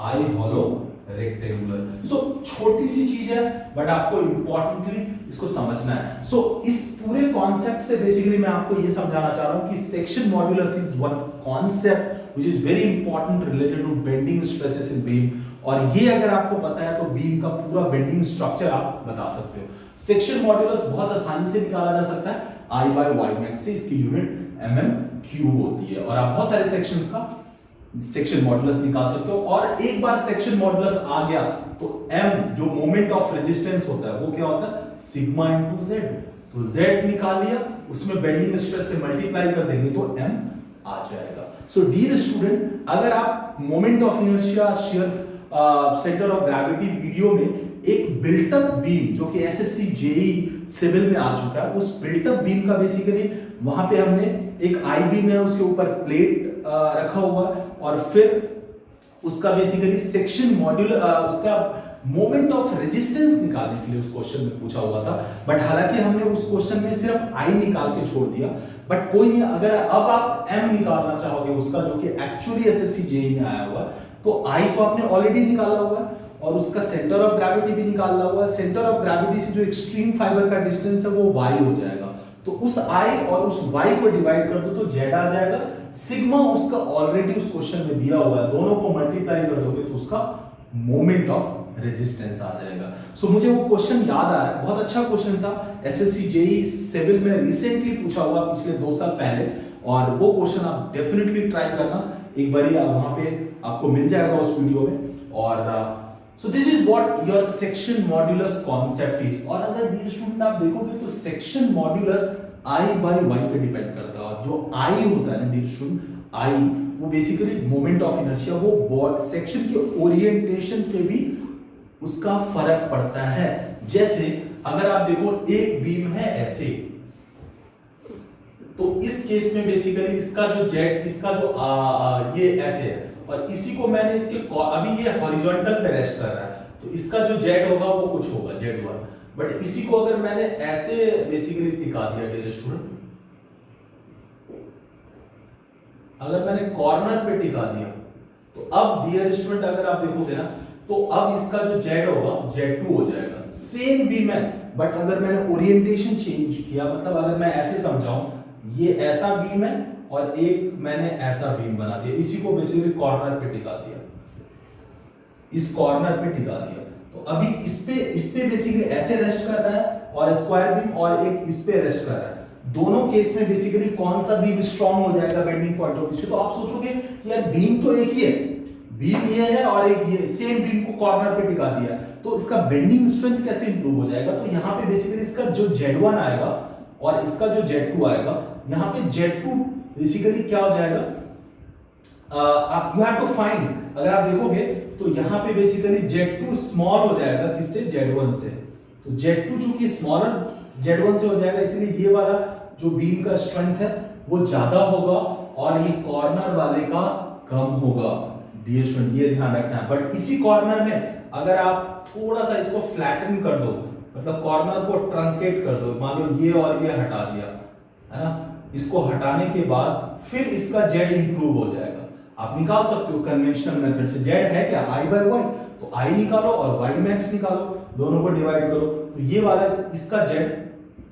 I hollow rectangular. So छोटी सी चीज है बट आपको इंपॉर्टेंटली इसको समझना है। सो इस पूरे कॉन्सेप्ट से बेसिकली मैं आपको ये समझाना चाह रहा हूं कि section modulus is one concept which is very important related to bending stresses in beam. और ये अगर आपको पता है तो बीम का पूरा बेंडिंग स्ट्रक्चर आप बता सकते हो। सेक्शन मॉड्यूलस बहुत आसानी से निकाला जा सकता है आई बाय वाई मैक्स से, इसकी यूनिट mm³ होती है। और आप बहुत सारे सेक्शंस का सेक्शन मॉडुलस निकाल सकते हो। और एक बार सेक्शन मॉडुलस आ गया तो m जो मोमेंट ऑफ रेजिस्टेंस होता है वो क्या होता है, सिग्मा इनटू z। तो z निकाल लिया, उसमें बेंडिंग स्ट्रेस से मल्टीप्लाई कर देंगे तो m आ जाएगा। सो डियर स्टूडेंट, अगर आप moment of inertia, shear centre of gravity video में एक बिल्टअप बीम जो कि एसएससी जेई सिविल में आ चुका है, उस बिल्टअप बीम का बेसिकली वहां पे हमने एक आई बीम है, उसके ऊपर प्लेट रखा हुआ और फिर उसका बेसिकली सेक्शन मॉड्यूल, उसका मोमेंट ऑफ रेजिस्टेंस निकालने के लिए उस क्वेश्चन में पूछा हुआ था। बट हालांकि हमने उस क्वेश्चन में सिर्फ आई निकाल के छोड़ दिया, बट कोई नहीं, अगर अब आप एम निकालना चाहोगे उसका जो कि एक्चुअली एसएससी जेई में आया हुआ, तो आई तो आपने ऑलरेडी निकाला हुआ है और उसका सेंटर ऑफ ग्रेविटी भी निकालना हुआ है। सेंटर ऑफ ग्रेविटी से जो एक्सट्रीम फाइबर का डिस्टेंस है वो y हो जाएगा, तो उस i और उस y को डिवाइड कर दो तो z आ जाएगा। सिग्मा उसका ऑलरेडी उस क्वेश्चन में दिया हुआ है, दोनों को मल्टीप्लाई कर दोगे तो उसका मोमेंट ऑफ रेजिस्टेंस आ जाएगा। सो मुझे वो क्वेश्चन याद आ रहा है, बहुत अच्छा क्वेश्चन था, एसएससी जेई सिविल में रिसेंटली पूछा हुआ पिछले 2 साल पहले, और वो क्वेश्चन आप डेफिनेटली ट्राई करना एक बार, वहां पे आपको मिल जाएगा उस वीडियो में। और so this is what your section modulus concept is। और अगर डियर स्टूडेंट आप देखोगे तो section modulus I by Y पे डिपेंड करता है, और जो I होता है ना डियर स्टूडेंट, I वो बेसिकली मोमेंट ऑफ इनर्शिया, वो सेक्शन के ओरिएंटेशन पे भी उसका फर्क पड़ता है। जैसे अगर आप देखो एक बीम है ऐसे, तो इस केस में बेसिकली इसका जो जेड, इसका जो ये ऐसे है, और इसी को मैंने इसके अभी ये हॉरिजॉन्टल पे रेस्ट कर रहा है, तो इसका जो जेड होगा वो कुछ होगा Z1। बट इसी को अगर मैंने ऐसे बेसिकली टिका दिया डियर स्टूडेंट, अगर मैंने कॉर्नर पे टिका दिया, तो अब डियर स्टूडेंट अगर आप देखोगे ना, तो अब इसका जो Z होगा Z2 हो जाएगा। सेम बीम है, बट अगर मैंने ओरिएंटेशन चेंज किया, मतलब अगर मैं ऐसे समझाऊं, ये ऐसा बीम है और एक मैंने ऐसा बीम बना दिया, इसी को बेसिकली कॉर्नर पे टिका दिया, इस कॉर्नर पे टिका दिया, तो अभी इस पे बेसिकली ऐसे रेस्ट कर रहा है, और स्क्वायर बीम, और एक इस पे रेस्ट कर रहा है। दोनों केस में बेसिकली कौन सा बीम स्ट्रांग हो जाएगा बेंडिंग पॉइंट ऑफ व्यू से, तो आप सोचोगे कि यार बीम तो एक ही है, बीम ये है और एक ये, सेम बीम को कॉर्नर पे टिका दिया, तो इसका बेंडिंग स्ट्रेंथ कैसे इंप्रूव हो जाएगा। तो यहाँ पे बेसिकली इसका जो Z1 आएगा और इसका जो Z2 आएगा, यहाँ पे Z2 बेसिकली क्या हो जाएगा, आप यू हैव टू फाइंड, अगर आप देखोगे तो यहाँ पे बेसिकली Z2 स्मॉल हो जाएगा किससे, Z1 से, तो Z2 चूंकि स्मॉलर Z1 से हो जाएगा, इसलिए ये वाला जो बीम का स्ट्रेंथ है वो ज्यादा होगा और ये कॉर्नर वाले का कम होगा। डियर स्टूडेंट ये ध्यान रखना है। बट इसी कॉर्नर में अगर आप थोड़ा सा इसको फ्लैटन कर दो, मतलब कॉर्नर को ट्रंकेट कर दो, मान लो ये और ये हटा दिया है ना, इसको हटाने के बाद फिर इसका Z इंप्रूव हो जाएगा। आप निकाल सकते हो कन्वेंशनल मेथड से, Z है क्या I by Y, तो I निकालो और Y मैक्स निकालो, दोनों को डिवाइड करो, तो ये वाला इसका Z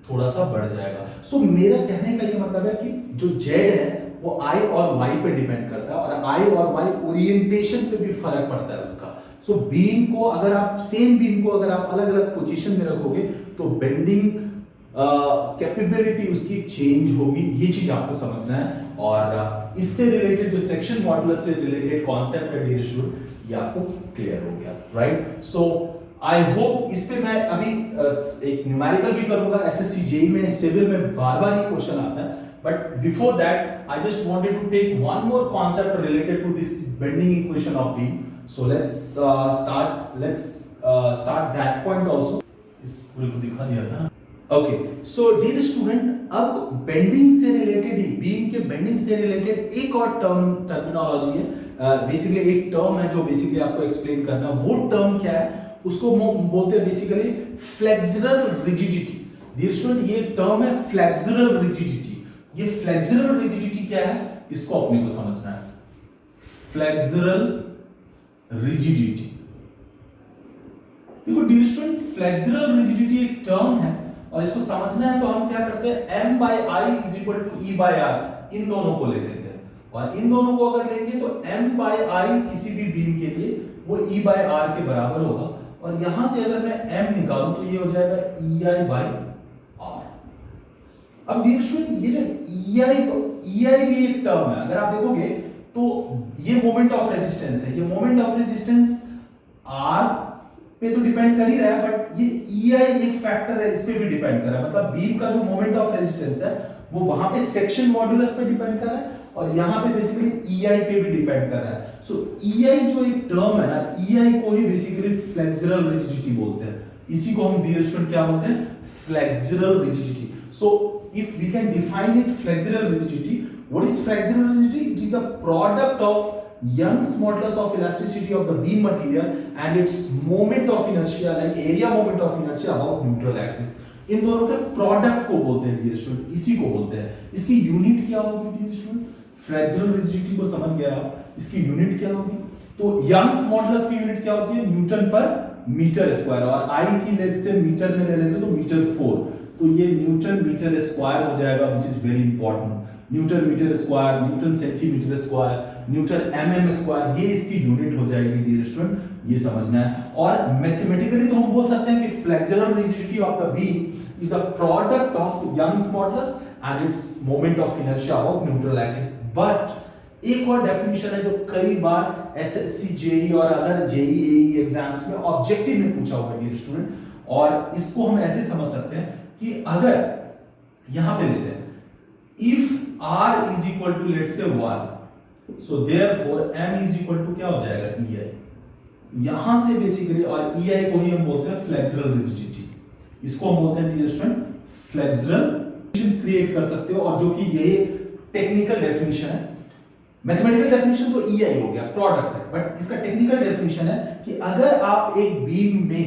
थोड़ा सा बढ़ जाएगा। सो मेरा कहने का ये मतलब है कि जो Z है वो I और Y पे डिपेंड करता है, और I और Y ओरिएंटेशन पे भी फर्क पड़ता है उसका। सो बीम को अगर आप सेम बीम को अगर आप अलग अलग पोजीशन में रखोगे तो बेंडिंग कैपेबिलिटी उसकी चेंज होगी, ये चीज आपको समझना है। और इससे रिलेटेड जो सेक्शन मॉडुलस से रिलेटेड कॉन्सेप्ट है डियर स्टूडेंट, ये आपको क्लियर हो गया, राइट। सो आई होप इस पे मैं अभी एक न्यूमेरिकल भी करूंगा। एसएससी जेई में सिविल में बार बार ये क्वेश्चन आता है, but before that I just wanted to take one more concept related to this bending equation of beam. So let's start that point also. इस पूरे को दिखा दिया था। ओके, सो डियर स्टूडेंट, अब बेंडिंग से रिलेटेड ही, बीम के बेंडिंग से रिलेटेड एक और टर्मिनोलॉजी है। बेसिकली एक टर्म है जो बेसिकली आपको एक्सप्लेन करना है। वो टर्म क्या है, उसको बोलते हैं basically flexural rigidity. Dear student, ये टर्म है फ्लेक्सुरल रिजिडिटी। ये फ्लेक्सुरल रिजिडिटी क्या है, इसको अपने को समझना है। फ्लेक्सुरल रिजिडिटी, देखो डियर स्टूडेंट, फ्लेक्सुरल रिजिडिटी एक टर्म है और इसको समझना है तो हम क्या करते हैं, m by i is equal to e by r, इन दोनों को ले लेते हैं। और इन दोनों को अगर लेंगे तो m by i किसी भी बीम के लिए वो e by r के बराबर होगा। और यहां से अगर मैं m निकालूं तो ये हो जाएगा ei by r। अब डियर स्टूडेंट, ये जो ei भी एक टर्म है, अगर आप देखोगे तो ये मोमेंट ऑफ रेजिस्टेंस है। ये मोमेंट ऑफ रेजिस्टेंस r पे तो डिपेंड कर ही रहा है, बट ये ei एक फैक्टर है, इस पे भी डिपेंड कर रहा है। मतलब बीम का जो मोमेंट ऑफ रेजिस्टेंस है वो वहां पे सेक्शन मॉड्यूलस पे डिपेंड कर रहा है और यहां पे बेसिकली ei पे भी डिपेंड कर रहा है। सो ei जो एक टर्म है ना, ei को ही बेसिकली फ्लेक्सुरल रिजिडिटी बोलते हैं। इसी को हम डियर स्टूडेंट क्या बोलते हैं, flexural rigidity. So if we can define it, flexural rigidity, what is flexural rigidity? It is the product of Young's modulus of elasticity of the beam material and its moment of inertia, like area moment of inertia about neutral axis. इन दोनों के product को बोलते हैं dear student, इसी को बोलते हैं। इसकी यूनिट क्या होगी डियर स्टूडेंट? फ्लेक्सुरल रिजिडिटी को समझ गया आप, इसकी यूनिट क्या होगी? तो यंग्स मॉडुलस की यूनिट क्या होती है? न्यूटन पर मीटर स्क्वायर। और आई की लेंथ से मीटर में ले लेंगे तो मीटर 4, तो ये न्यूटन मीटर स्क्वायर हो जाएगा, which is very important. Newton metre square, newton centimetre square, newton mm square, ये इसकी यूनिट हो जाएगी डियर स्टूडेंट, ये समझना है। और मैथमेटिकली तो हम बोल सकते हैं कि flexural rigidity of the beam is the product of Young's modulus and its moment of inertia of neutral axis. But एक और डेफिनेशन है जो कई बार एसएससी जेई और अदर जेई एग्जाम्स में ऑब्जेक्टिव में पूछा हुआ है डियर स्टूडेंट, और इसको हम ऐसे समझ सकते हैं कि अगर यहां पे लेते हैं, if r is equal to let's say 1, so therefore m is equal to क्या हो जाएगा, ei। यहां से बेसिकली, और ei को ही हम बोलते हैं फ्लेक्सुरल रिजिडिटी, इसको हम बोलते हैं डियर स्टूडेंट फ्लेक्सुरल क्रिएट कर सकते हो। और जो कि ये टेक्निकल डेफिनेशन है, मैथमेटिकल डेफिनेशन तो ei हो गया, प्रोडक्ट है, बट इसका टेक्निकल डेफिनेशन है कि अगर आप एक बीम में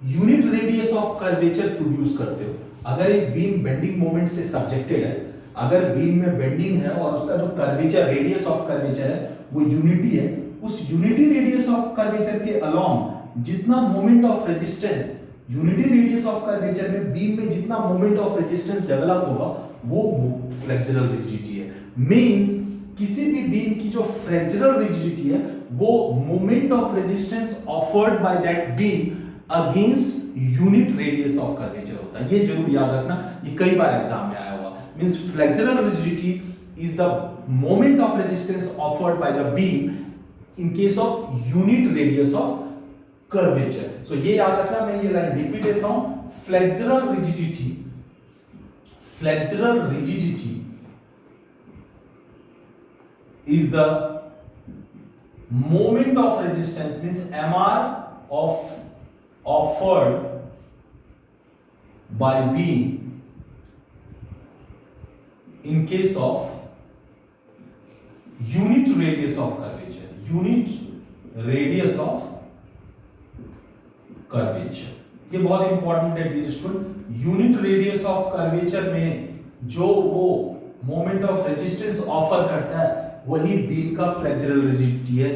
unit radius of curvature produce करते हो, अगर एक बीम बेंडिंग मोमेंट से सब्जेक्टेड है, अगर बीम में बेंडिंग है और उसका जो कर्वेचर, रेडियस ऑफ कर्वेचर है वो यूनिटी है, उस यूनिटी रेडियस ऑफ कर्वेचर के अलोंग जितना moment of resistance, unity radius of curvature में बीम में जितना मोमेंट ऑफ रेजिस्टेंस डेवलप होगा वो फ्लेक्सुरल रिजिडिटी है। मींस किसी भी बीम की जो फ्लेक्सुरल रिजिडिटी है वो moment of resistance offered by that beam against unit radius of curvature होता है। ये जरूर याद रखना, ये कई बार एग्जाम में आया होगा। Means flexural rigidity is the moment of resistance offered by the beam in case of unit radius of curvature. So ये याद रखना, मैं ये लाइन लिख भी देता हूं, flexural rigidity is the moment of resistance, means mr of offered by beam in case of unit radius of curvature, unit radius of curvature, ये बहुत इंपॉर्टेंट है dear student. Unit radius of curvature में जो वो moment of resistance offer करता है वही beam का फ्लेक्सुरल रिजिडिटी है,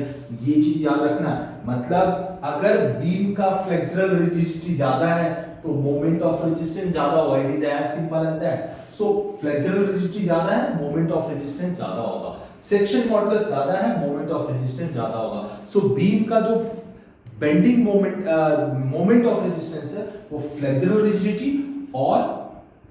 ये चीज याद रखना। मतलब अगर बीम का फ्लेक्सुरल रिजिडिटी ज्यादा है तो मोमेंट ऑफ रेजिस्टेंस ज्यादा होगा, it is as simple as that. So flexural rigidity ज्यादा है, मोमेंट ऑफ रेजिस्टेंस ज्यादा होगा, सेक्शन मॉडुलस ज्यादा है, मोमेंट ऑफ रेजिस्टेंस ज्यादा होगा। सो बीम का जो बेंडिंग मोमेंट ऑफ रेजिस्टेंस है वो फ्लेक्सुरल रिजिडिटी और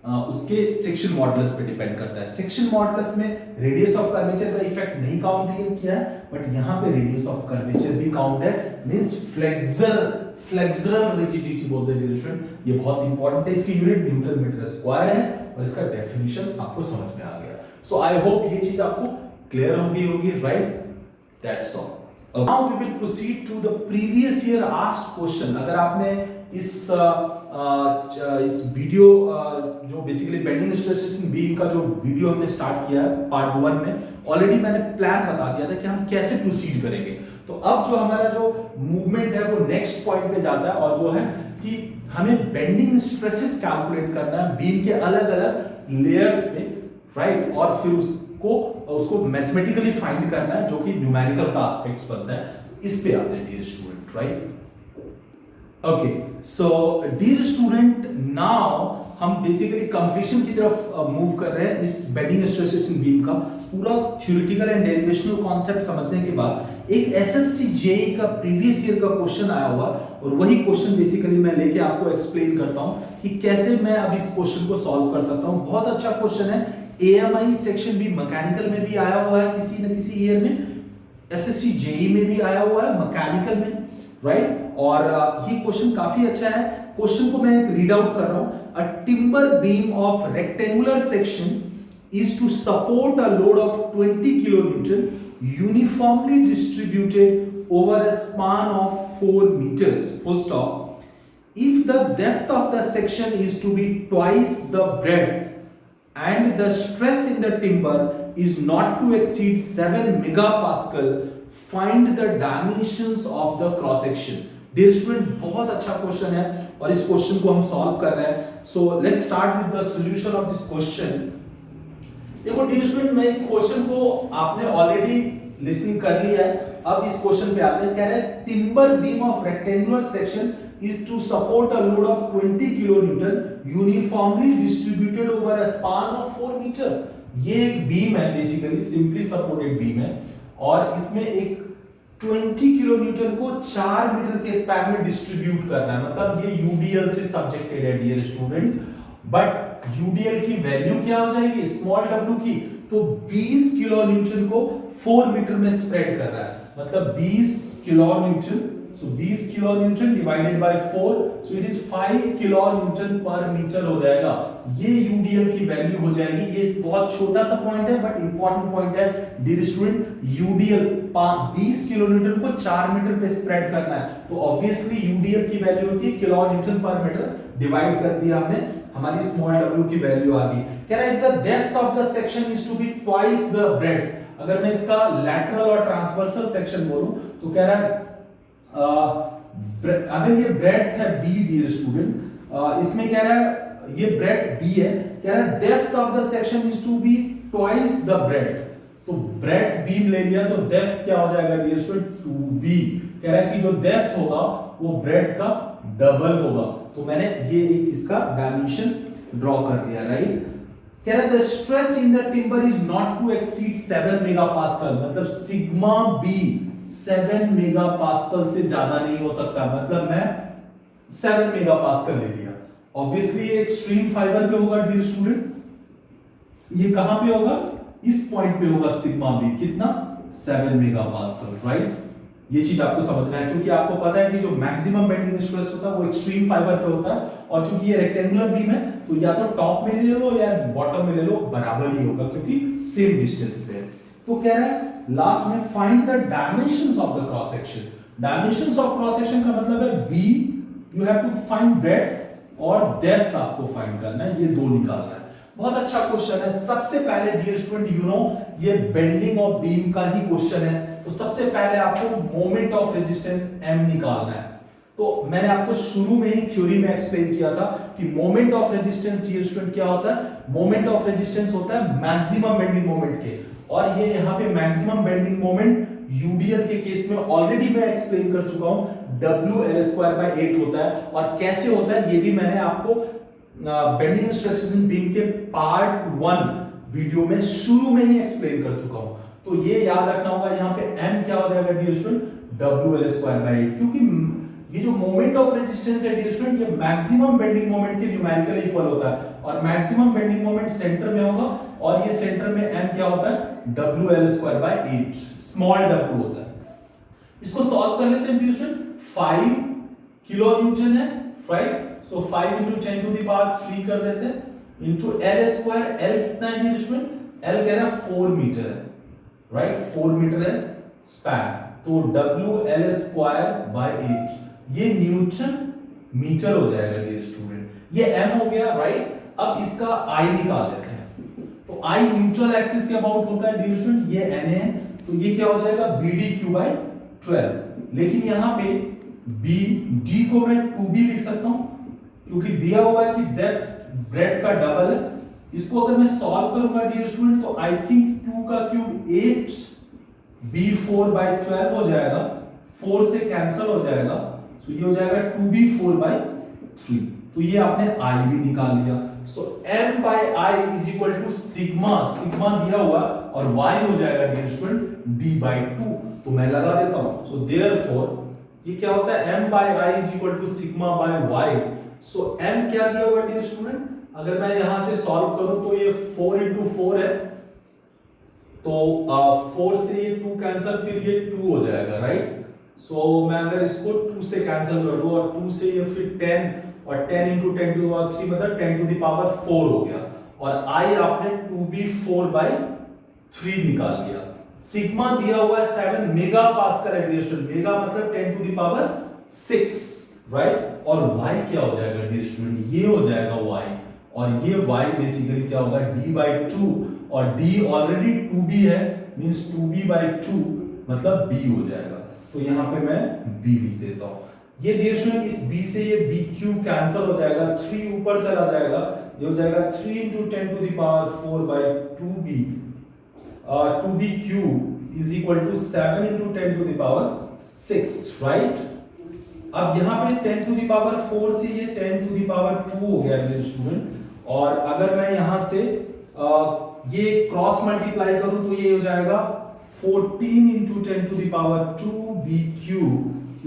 उसके सेक्शन मॉडुलस पे डिपेंड करता है। सेक्शन मॉडुलस में रेडियस ऑफ कर्वेचर का इफेक्ट नहीं काउंट किया है, बट यहाँ पे रेडियस ऑफ कर्वेचर भी काउंट है, मींस फ्लेक्सुरल रिजिडिटी बोलते हैं स्टूडेंट। ये बहुत इंपॉर्टेंट है, इसकी यूनिट न्यूटन मीटर स्क्वायर है और इसका डेफिनेशन आपको समझ में आ गया। सो आई होप ये चीज आपको क्लियर हो गई होगी, right? That's all. Now we will proceed to the previous year asked question। अगर आपने इस वीडियो जो basically bending stresses in beam का जो वीडियो हमने स्टार्ट किया है पार्ट 1 में, ऑलरेडी मैंने प्लान बता दिया था कि हम कैसे प्रोसीड करेंगे। तो अब जो हमारा जो मूवमेंट है वो नेक्स्ट पॉइंट पे जाता है, और वो है कि हमें बेंडिंग स्ट्रेसेस कैलकुलेट करना है बीम के अलग अलग लेयर्स पे, राइट? और फिर उसको मैथमेटिकली फाइंड करना है, जो कि न्यूमेरिकल का एस्पेक्ट्स बनता है। इस पे आते हैं dear student, right? Okay, so dear student, now हम बेसिकली कंप्लीशन की तरफ मूव कर रहे हैं। इस बेंडिंग स्ट्रेसेस इन बीम का पूरा थ्योरेटिकल एंड डेरिवेशनल कॉन्सेप्ट समझने के बाद एक एसएससी जेईई का प्रीवियस ईयर का क्वेश्चन आया हुआ, और वही क्वेश्चन बेसिकली मैं लेके आपको एक्सप्लेन करता हूं कि कैसे मैं अब इस क्वेश्चन को सॉल्व कर सकता हूं। बहुत अच्छा क्वेश्चन है, एएमआई सेक्शन भी मैकेनिकल में भी आया हुआ है किसी न किसी ईयर में, एसएससी जेईई में भी आया हुआ है मैकेनिकल में, राइट? और ये क्वेश्चन काफी अच्छा है। क्वेश्चन को मैं एक रीड आउट कर रहा हूं। A timber beam of rectangular section is to support a load of 20 kilonewton uniformly distributed over a span of 4 meters. Full stop. If the depth of the section is to be twice the breadth and the stress in the timber is not to exceed 7 megapascal, find the dimensions of the cross section. Dear student, बहुत अच्छा question है और इस question को हम solve कर रहे हैं। So let's start with the solution of this question. देखो डियर स्टूडेंट, मैं इस क्वेश्चन को आपने ऑलरेडी लिसन कर लिया है। अब इस क्वेश्चन पे आते हैं। कह रहे हैं timber beam of rectangular section is to support a load of 20 kilonewton uniformly distributed over a span of 4 metre. ये एक बीम है, बेसिकली सिंपली सपोर्टेड बीम है, और इसमें एक 20 किलोन्यूटन को 4 मीटर के स्पैन में डिस्ट्रीब्यूट करना है। मतलब ये यूडीएल से सब्जेक्टेड है डियर स्टूडेंट, बट यूडीएल की वैल्यू क्या हो जाएगी स्मॉल w की, तो 20 किलो न्यूटन को 4 मीटर में स्प्रेड कर रहा है, मतलब 20 kilo Newton, so 20 kilo Newton divided by 4, so it is 5 kilo newton पर मीटर हो जाएगा। ये यूडीएल की वैल्यू हो जाएगी। ये बहुत छोटा सा पॉइंट है बट इंपॉर्टेंट पॉइंट है dear student. UDL 20 kilo newton को 4 मीटर पे स्प्रेड करना है, तो ऑब्वियसली यूडीएल की वैल्यू होती है किलो न्यूटन पर मीटर, डिवाइड कर दिया हमने, हमारी स्मॉल w की वैल्यू आ गई। कह रहा है the depth of the section is to be twice the breadth. अगर मैं इसका लैटरल और ट्रांसवर्सल सेक्शन बोलूं तो कह रहा है अगर ये ब्रेड्थ है b डियर स्टूडेंट, इसमें कह रहा है ये ब्रेड्थ b है, कह रहा है depth of the section is to be twice the breadth. तो ब्रेड्थ बीम ले लिया तो डेप्थ क्या हो जाएगा डियर स्टूडेंट 2b। कह रहा है कि जो डेप्थ होगा वो ब्रेड्थ का डबल होगा। तो मैंने ये एक इसका डायमेंशन ड्रॉ कर दिया, राइट? कह रहा है the stress in the timber is not to exceed 7 megapascal, मतलब सिग्मा बी 7 मेगापास्कल से ज्यादा नहीं हो सकता, मतलब मैं 7 मेगापास्कल ले लिया। ऑब्वियसली ये एक्सट्रीम फाइबर पे होगा डियर स्टूडेंट, ये कहां पे होगा, इस पॉइंट पे होगा सिग्मा बी कितना 7 मेगापास्कल, राइट? ये चीज आपको समझना है, क्योंकि आपको पता है कि जो मैक्सिमम बेंडिंग स्ट्रेस होता है वो एक्सट्रीम फाइबर पे होता है, और चूंकि ये रेक्टेंगुलर बीम है तो या तो टॉप में ले लो या बॉटम में ले लो, बराबर ही होगा क्योंकि सेम डिस्टेंस पे है। तो कह रहा है लास्ट में find the dimensions of the cross section. Dimensions of cross section का मतलब है b, you have to find breadth और डेप्थ आपको फाइंड करना है, ये दो निकालना है। बहुत अच्छा क्वेश्चन है। सबसे पहले डियर स्टूडेंट यू नो ये बेंडिंग ऑफ बीम का ही क्वेश्चन है, तो सबसे पहले आपको मोमेंट ऑफ रेजिस्टेंस m निकालना है। तो मैंने आपको शुरू में ही थ्योरी में एक्सप्लेन किया था कि moment of resistance dear student क्या होता है, मोमेंट ऑफ रेजिस्टेंस होता है मैक्सिमम बेंडिंग मोमेंट के, और ये यहाँ पे मैक्सिमम बेंडिंग मोमेंट यूडीएल के केस में ऑलरेडी मैं एक्सप्लेन कर चुका हूं, WL²/8 होता है। और कैसे होता है ये भी मैंने आपको बेंडिंग स्ट्रेसेस इन बीम के पार्ट 1 वीडियो में शुरू में ही एक्सप्लेन कर चुका हूं। तो ये याद रखना होगा, यहाँ पे m क्या हो जाएगा डियर स्टूडेंट WL²/8, क्योंकि ये जो मोमेंट ऑफ रेजिस्टेंस है डियर स्टूडेंट, ये मैक्सिमम बेंडिंग मोमेंट के न्यूमेरिकली इक्वल होता है, और मैक्सिमम बेंडिंग मोमेंट सेंटर में होगा, और ये सेंटर में m क्या होता है, WL²/8, स्मॉल w होता है। इसको सॉल्व कर लेते हैं डियर स्टूडेंट। 5 किलो न्यूटन है, राइट, सो 5 × 10⁻³ कर देते हैं, इंटू L²। L कितना है डियर स्टूडेंट, L कह रहा है 4 मीटर है, राइट, 4 मीटर है स्पैन, तो WL²/8 ये न्यूटन मीटर हो जाएगा डियर स्टूडेंट। ये m हो गया, राइट। अब इसका I निकाल लेते हैं, तो I न्यूट्रल एक्सिस के अबाउट होता है डियर स्टूडेंट, ये NA है, तो ये क्या हो जाएगा BDQ/12। लेकिन यहाँ पे BD को मैं 2B लिख सकता हूं, क्योंकि दिया हुआ है कि डेप्थ ब्रेड का डबल है। इसको अगर मैं सॉल्व करूंगा डियर स्टूडेंट, तो आई थिंक 2 का क्यूब 8 B4/12 हो जाएगा, 4 से कैंसिल हो जाएगा, तो ये हो जाएगा 2B4/3। तो ये आपने I भी निकाल लिया। So M/I is equal to sigma, sigma दिया हुआ, और Y हो जाएगा डियर स्टूडेंट D/2। तो मैं लगा देता हूं, सो देयरफॉर ये क्या होता है, M/I इज इक्वल टू सिग्मा/Y। सो M क्या दिया हुआ डियर स्टूडेंट, अगर मैं यहां से सॉल्व करूं तो ये 4 × 4 है, तो 4 से ये 2 कैंसिल, फिर ये 2 हो जाएगा, राइट। सो मैं अगर इसको 2 से कैंसिल कर दूं, और 2 से ये फिर 10, और 10 × 10⁻³ मतलब 10⁴ हो गया, और I आपने 2B4/3 निकाल लिया। सिग्मा दिया हुआ है 7 मेगा पास्कल रेडिएशन, मेगा मतलब 10⁶, राइट, और Y क्या हो जाएगा डियर स्टूडेंट, ये हो जाएगा Y, और ये Y बेसिकली क्या होगा D/2, और D ऑलरेडी 2B है, मींस 2B/2 मतलब B हो जाएगा। तो यहां पे मैं B लिख देता हूं। ये डियर स्टूडेंट इस B से ये BQ कैंसिल हो जाएगा, 3 ऊपर चला जाएगा, ये हो जाएगा 3 × 10⁴/2B, 2BQ is equal to 7 × 10⁶, right. अब यहां पे 10⁴ से ये 10⁻² हो गया डियर स्टूडेंट, और अगर मैं यहां से ये क्रॉस मल्टीप्लाई करूं तो ये हो जाएगा 14 × 10⁻² BQ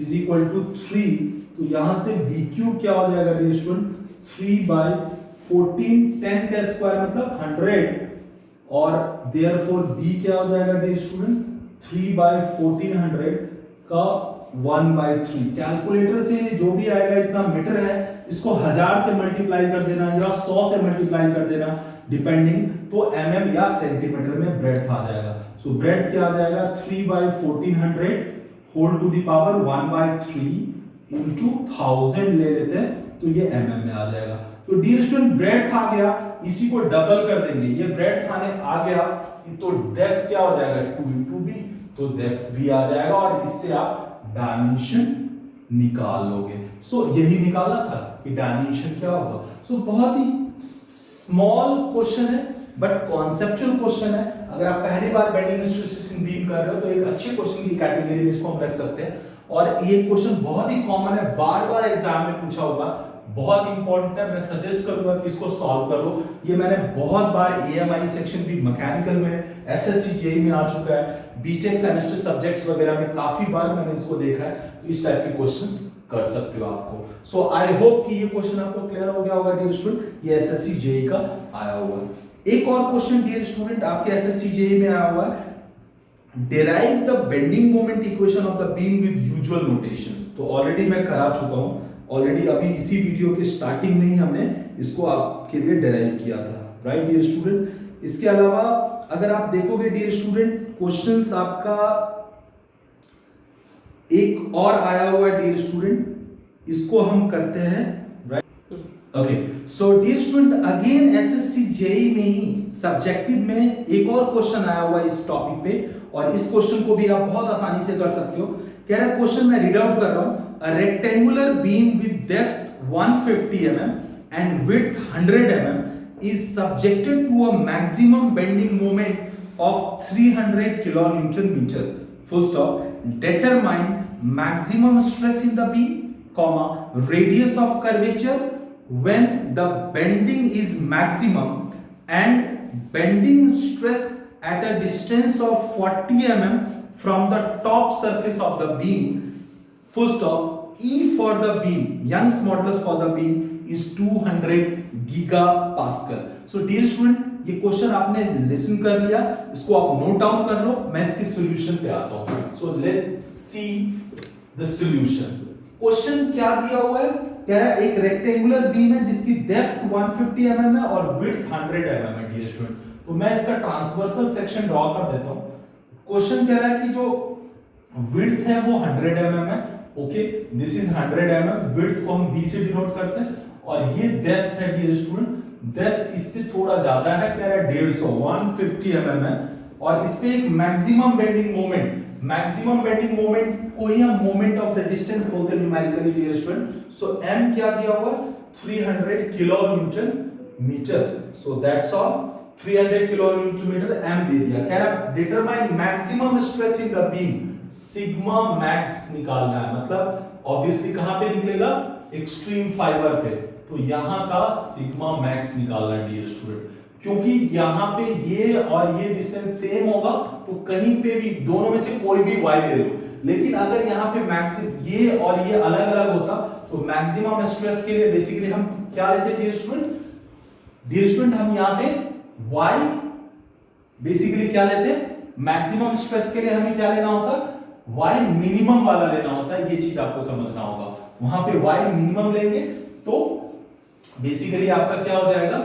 इज इक्वल टू 3। तो यहां से BQ क्या हो जाएगा डियर स्टूडेंट, 3/14, 10 का स्क्वायर मतलब 100, और देयरफॉर B क्या हो जाएगा डियर स्टूडेंट, 3/1400 का 1/3। कैलकुलेटर से जो भी आएगा इतना मीटर है, इसको 1000 से मल्टीप्लाई कर देना या 100 से मल्टीप्लाई कर देना डिपेंडिंग, तो mm या सेंटीमीटर में ब्रेड्थ आ जाएगा। सो ब्रेड्थ क्या आ जाएगा, 3/1400 whole to the power 1/3 into 1000 ले लेते हैं, तो ये mm में आ जाएगा। तो डियर स्टूडेंट ब्रेड्थ आ गया, इसी को डबल कर देंगे, ये ब्रेड्थ आने आ गया, तो डेप्थ क्या हो जाएगा 2 × B, तो डेप्थ भी आ जाएगा, और इससे आप डायमेंशन निकाल लोगे। सो यही निकालना था कि डायमेंशन क्या होगा। सो बहुत ही स्मॉल क्वेश्चन है, बट कॉन्सेप्चुअल क्वेश्चन है। अगर आप पहली बार बेंडिंग स्ट्रेसेस इन बीम कर रहे हो, तो एक अच्छे क्वेश्चन की कैटेगरी में इसको हम रख सकते हैं। और ये क्वेश्चन बहुत ही कॉमन है, बार बार एग्जाम में पूछा होगा, बहुत इंपॉर्टेंट है। मैं सजेस्ट करूंगा कि इसको सॉल्व करो। ये मैंने बहुत बार AMI सेक्शन भी मैकेनिकल में, SSC JEE में आ चुका है, बीटेक सेमेस्टर सब्जेक्ट्स वगैरह में काफी बार मैंने इसको देखा है। तो इस टाइप के क्वेश्चंस कर सकते हो आपको। सो आई होप कि ये क्वेश्चन आपको क्लियर हो गया होगा डियर स्टूडेंट। ये SSC JEE का आया हुआ है। एक और क्वेश्चन डियर स्टूडेंट आपके SSC JEE में आया हुआ है, derive the bending moment equation of the beam with usual notations। तो ऑलरेडी मैं करा चुका हूं, ऑलरेडी अभी इसी वीडियो के स्टार्टिंग में ही हमने इसको आपके लिए डेराइव किया था, राइट डियर स्टूडेंट। इसके अलावा अगर आप देखोगे डियर स्टूडेंट, क्वेश्चंस आपका एक और आया हुआ है डियर स्टूडेंट, इसको हम करते हैं, right. Okay, so dear student again SSC JEE में ही सब्जेक्टिव में एक और क्वेश्चन आया हुआ है इस टॉपिक पे, और इस क्वेश्चन को भी आप बहुत आसानी से कर सकते हो। कह रहा है क्वेश्चन मैं रीड आउट कर रहा हूं, a rectangular beam with depth 150 mm and width 100 mm is subjected to a maximum bending moment of 300 kilonewton meter. Full stop. Determine maximum stress in the beam, comma, radius of curvature when the bending is maximum and bending stress at a distance of 40 mm from the top surface of the beam, full stop, E for the beam, Young's modulus for the beam is 200 gigapascal. So dear student, ये question आपने listen कर लिया, इसको आप note down कर लो, मैं इसके solution पे आता हूं. So let's see the solution. Question क्या दिया हुआ है? कह रहा है एक रेक्टेंगुलर बीम है जिसकी डेप्थ 150 mm है और विड्थ 100 mm है डियर स्टूडेंट. तो मैं इसका ट्रांसवर्सल सेक्शन ड्रॉ कर देता हूं. क्वेश्चन कह रहा है कि जो विड्थ है वो 100 mm है. Okay, this is 100 mm. Width को हम b से डिनोट करते हैं और ये डेप्थ है डियर स्टूडेंट. डेप्थ इससे थोड़ा ज्यादा है, कह रहा है 150 mm है और इस पे एक maximum bending moment, maximum bending moment को ही हम मोमेंट ऑफ रेजिस्टेंस बोलते हैं numerically dear student. So m क्या दिया हुआ? 300 kilo newton metre. So that's all. 300 kilo newton metre m दे दिया. कह रहा determine maximum stress in the beam, sigma max निकालना है. मतलब ऑब्वियसली कहां पे निकलेगा? एक्सट्रीम फाइबर पे. तो यहां का सिग्मा मैक्स निकालना है डियर स्टूडेंट. क्योंकि यहां पे ये और ये डिस्टेंस सेम होगा तो कहीं पे भी दोनों में से कोई भी y ले लो. लेकिन अगर यहां पे मैक्सिमम ये और ये अलग अलग होता तो मैक्सिमम स्ट्रेस के लिए बेसिकली हम क्या लेते डियर स्टूडेंट? डियर स्टूडेंट हम यहां पे y बेसिकली क्या लेते? मैक्सिमम स्ट्रेस के लिए हमें क्या लेना होता? y मिनिमम वाला लेना होता है. ये चीज आपको समझना होगा. वहां पे y मिनिमम लेंगे तो बेसिकली आपका क्या हो जाएगा?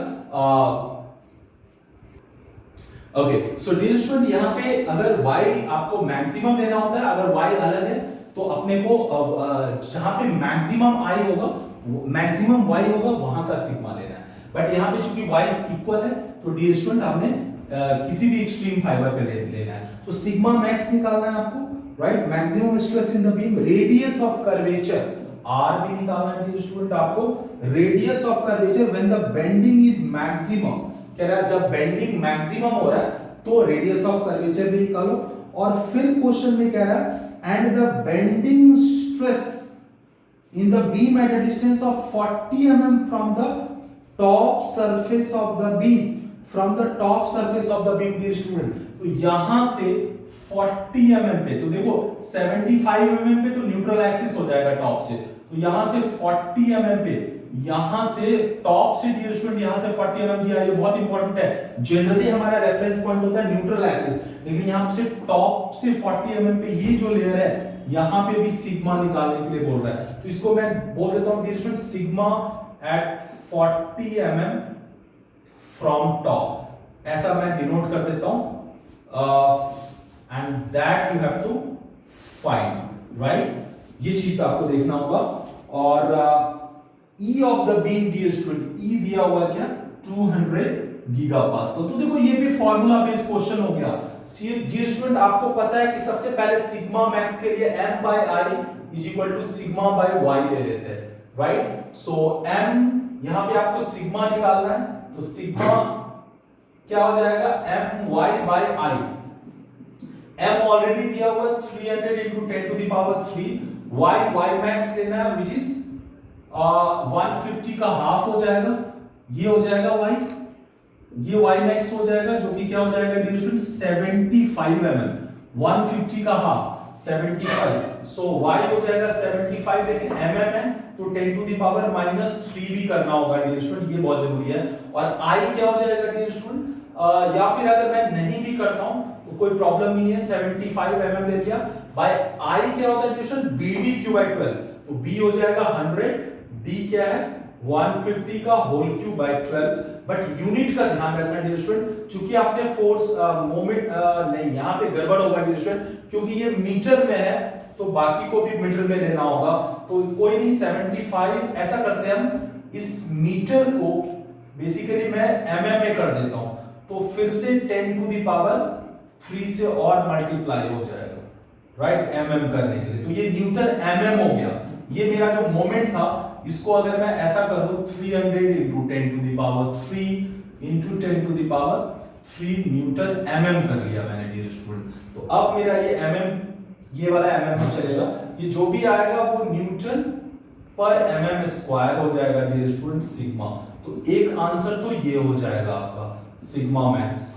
ओके, सो डियर स्टूडेंट यहां पे अगर y आपको मैक्सिमम लेना होता है, अगर y अलग है तो अपने को जहां पे मैक्सिमम i होगा, मैक्सिमम y होगा, वहां का सिग्मा लेना है. बट यहां पे चूंकि y इक्वल है तो डियर स्टूडेंट आपने किसी भी एक्सट्रीम फाइबर पे लेना है. तो सिग्मा मैक्स निकालना है आपको, right? Maximum stress in the beam, radius of curvature r भी निकालना है डियर स्टूडेंट आपको. Radius of curvature when the bending is maximum, कह रहा है जब बेंडिंग मैक्सिमम हो रहा है तो रेडियस ऑफ कर्वेचर भी निकालो. और फिर क्वेश्चन में कह रहा है and the bending stress in the beam at a distance of 40 mm from the top surface of the beam, from the top surface of the beam dear student. तो यहां से 40 mm पे, तो देखो 75 mm पे तो न्यूट्रल एक्सिस हो जाएगा टॉप से, तो यहां से 40 mm पे, यहां से टॉप से डियर स्टूडेंट यहां से 40 mm दिया. ये बहुत इंपॉर्टेंट है. जनरली हमारा रेफरेंस पॉइंट होता है न्यूट्रल एक्सिस, लेकिन यहां से टॉप से 40 mm पे ये जो लेयर है यहां पे भी सिग्मा निकालने के लिए बोल रहा है. तो इसको मैं बोल देता हूं dear student sigma at 40 mm from top, ऐसा मैं डिनोट कर देता हूं. And that you have to find, right? ये चीज आपको देखना होगा. और E of the beam dear student, E दिया हुआ क्या? 200 गीगापास्कल. तो देखो ये भी फार्मूला बेस्ड क्वेश्चन हो गया. डियर स्टूडेंट आपको पता है कि सबसे पहले सिग्मा मैक्स के लिए m by i is equal to sigma by y ले लेते हैं, राइट? सो m यहां पे आपको सिग्मा निकालना है, तो सिग्मा क्या हो जाएगा? my by i. m already दिया हुआ 300 into 10 to the power 3. y max लेना है which is 150 का हाफ हो जाएगा. ये हो जाएगा y, ये y max हो जाएगा जो कि क्या हो जाएगा डियर स्टूडेंट? 75 mm. 150 का हाफ 75. सो y हो जाएगा 75, लेकिन mm है तो 10 to the power -3 भी करना होगा डियर स्टूडेंट. ये बहुत जरूरी है. और i क्या हो जाएगा डियर स्टूडेंट? या फिर अगर मैं नहीं भी करता हूं तो कोई प्रॉब्लम नहीं है. 75 mm ले लिया. बाय i क्या होता है dear student? bd cube by 12. तो b हो जाएगा 100, d क्या है? 150 का whole cube by 12. But unit का ध्यान रखना डियर स्टूडेंट, क्योंकि आपने फोर्स मोमेंट नहीं, यहां पे गड़बड़ होगा डियर स्टूडेंट, क्योंकि ये मीटर में है तो बाकी को भी मीटर में लेना होगा. तो कोई नहीं, 75 ऐसा करते हैं हम, इस मीटर को बेसिकली मैं mm में कर देता हूं, तो फिर से 10 to the power 3 से और मल्टीप्लाई हो जाएगा, राइट? mm करने के लिए. तो ये न्यूटन mm हो गया. ये मेरा जो मोमेंट था इसको अगर मैं ऐसा कर दूं 300 into 10 to the power 3 into 10 to the power 3 Newton mm कर लिया मैंने डियर स्टूडेंट. तो अब मेरा ये mm, ये वाला mm में चलेगा. ये जो भी आएगा वो न्यूटन पर mm स्क्वायर हो जाएगा डियर स्टूडेंट, सिग्मा. तो एक आंसर तो ये हो जाएगा आपका सिग्मा मैक्स.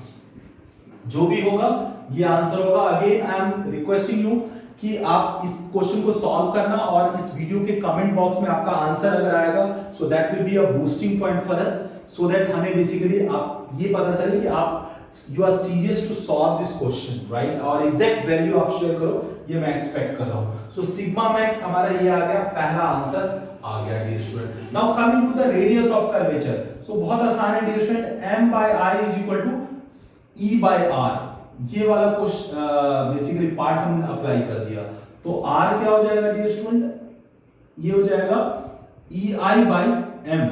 जो भी होगा ये आंसर होगा. Again I am requesting you कि आप इस क्वेश्चन को सॉल्व करना और इस वीडियो के कमेंट बॉक्स में आपका आंसर अगर आएगा so that will be a boosting point for us, so that हमें बेसिकली आप ये पता चले कि आप you are serious to solve this question, right? और एग्जैक्ट वैल्यू आप शेयर करो, ये मैं एक्सपेक्ट कर रहा हूं। सो सिग्मा मैक्स हमारा ये आ गया, पहला आंसर आ गया dear student. Now coming to the radius of curvature, so बहुत आसान है dear student, m by I is equal to E by R, ये वाला क्वेश्चन बेसिकली पार्ट हमने अप्लाई कर दिया। तो R क्या हो जाएगा डियर स्टूडेंट, ये हो जाएगा EI by M,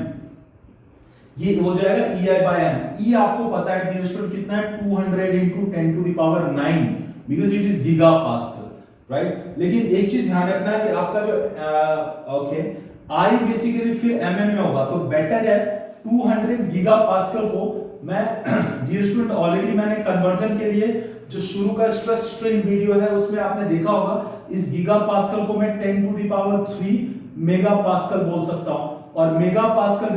ये हो जाएगा EI by M। E आपको पता है डियर स्टूडेंट कितना है, 200 into 10 to the power 9 because it is giga pascal, right? लेकिन एक चीज ध्यान रखना है कि आपका जो ओके I बेसिकली फिर mm में होगा, तो बेटर है 200 गीगा पास्कल को मैं डियर स्टूडेंट ऑलरेडी मैंने कन्वर्जन के लिए जो शुरू का स्ट्रेस स्ट्रेन वीडियो है उसमें आपने देखा होगा, इस गीगा पास्कल को मैं 10 to the power 3 mega pascal बोल सकता हूं, और मेगा पास्कल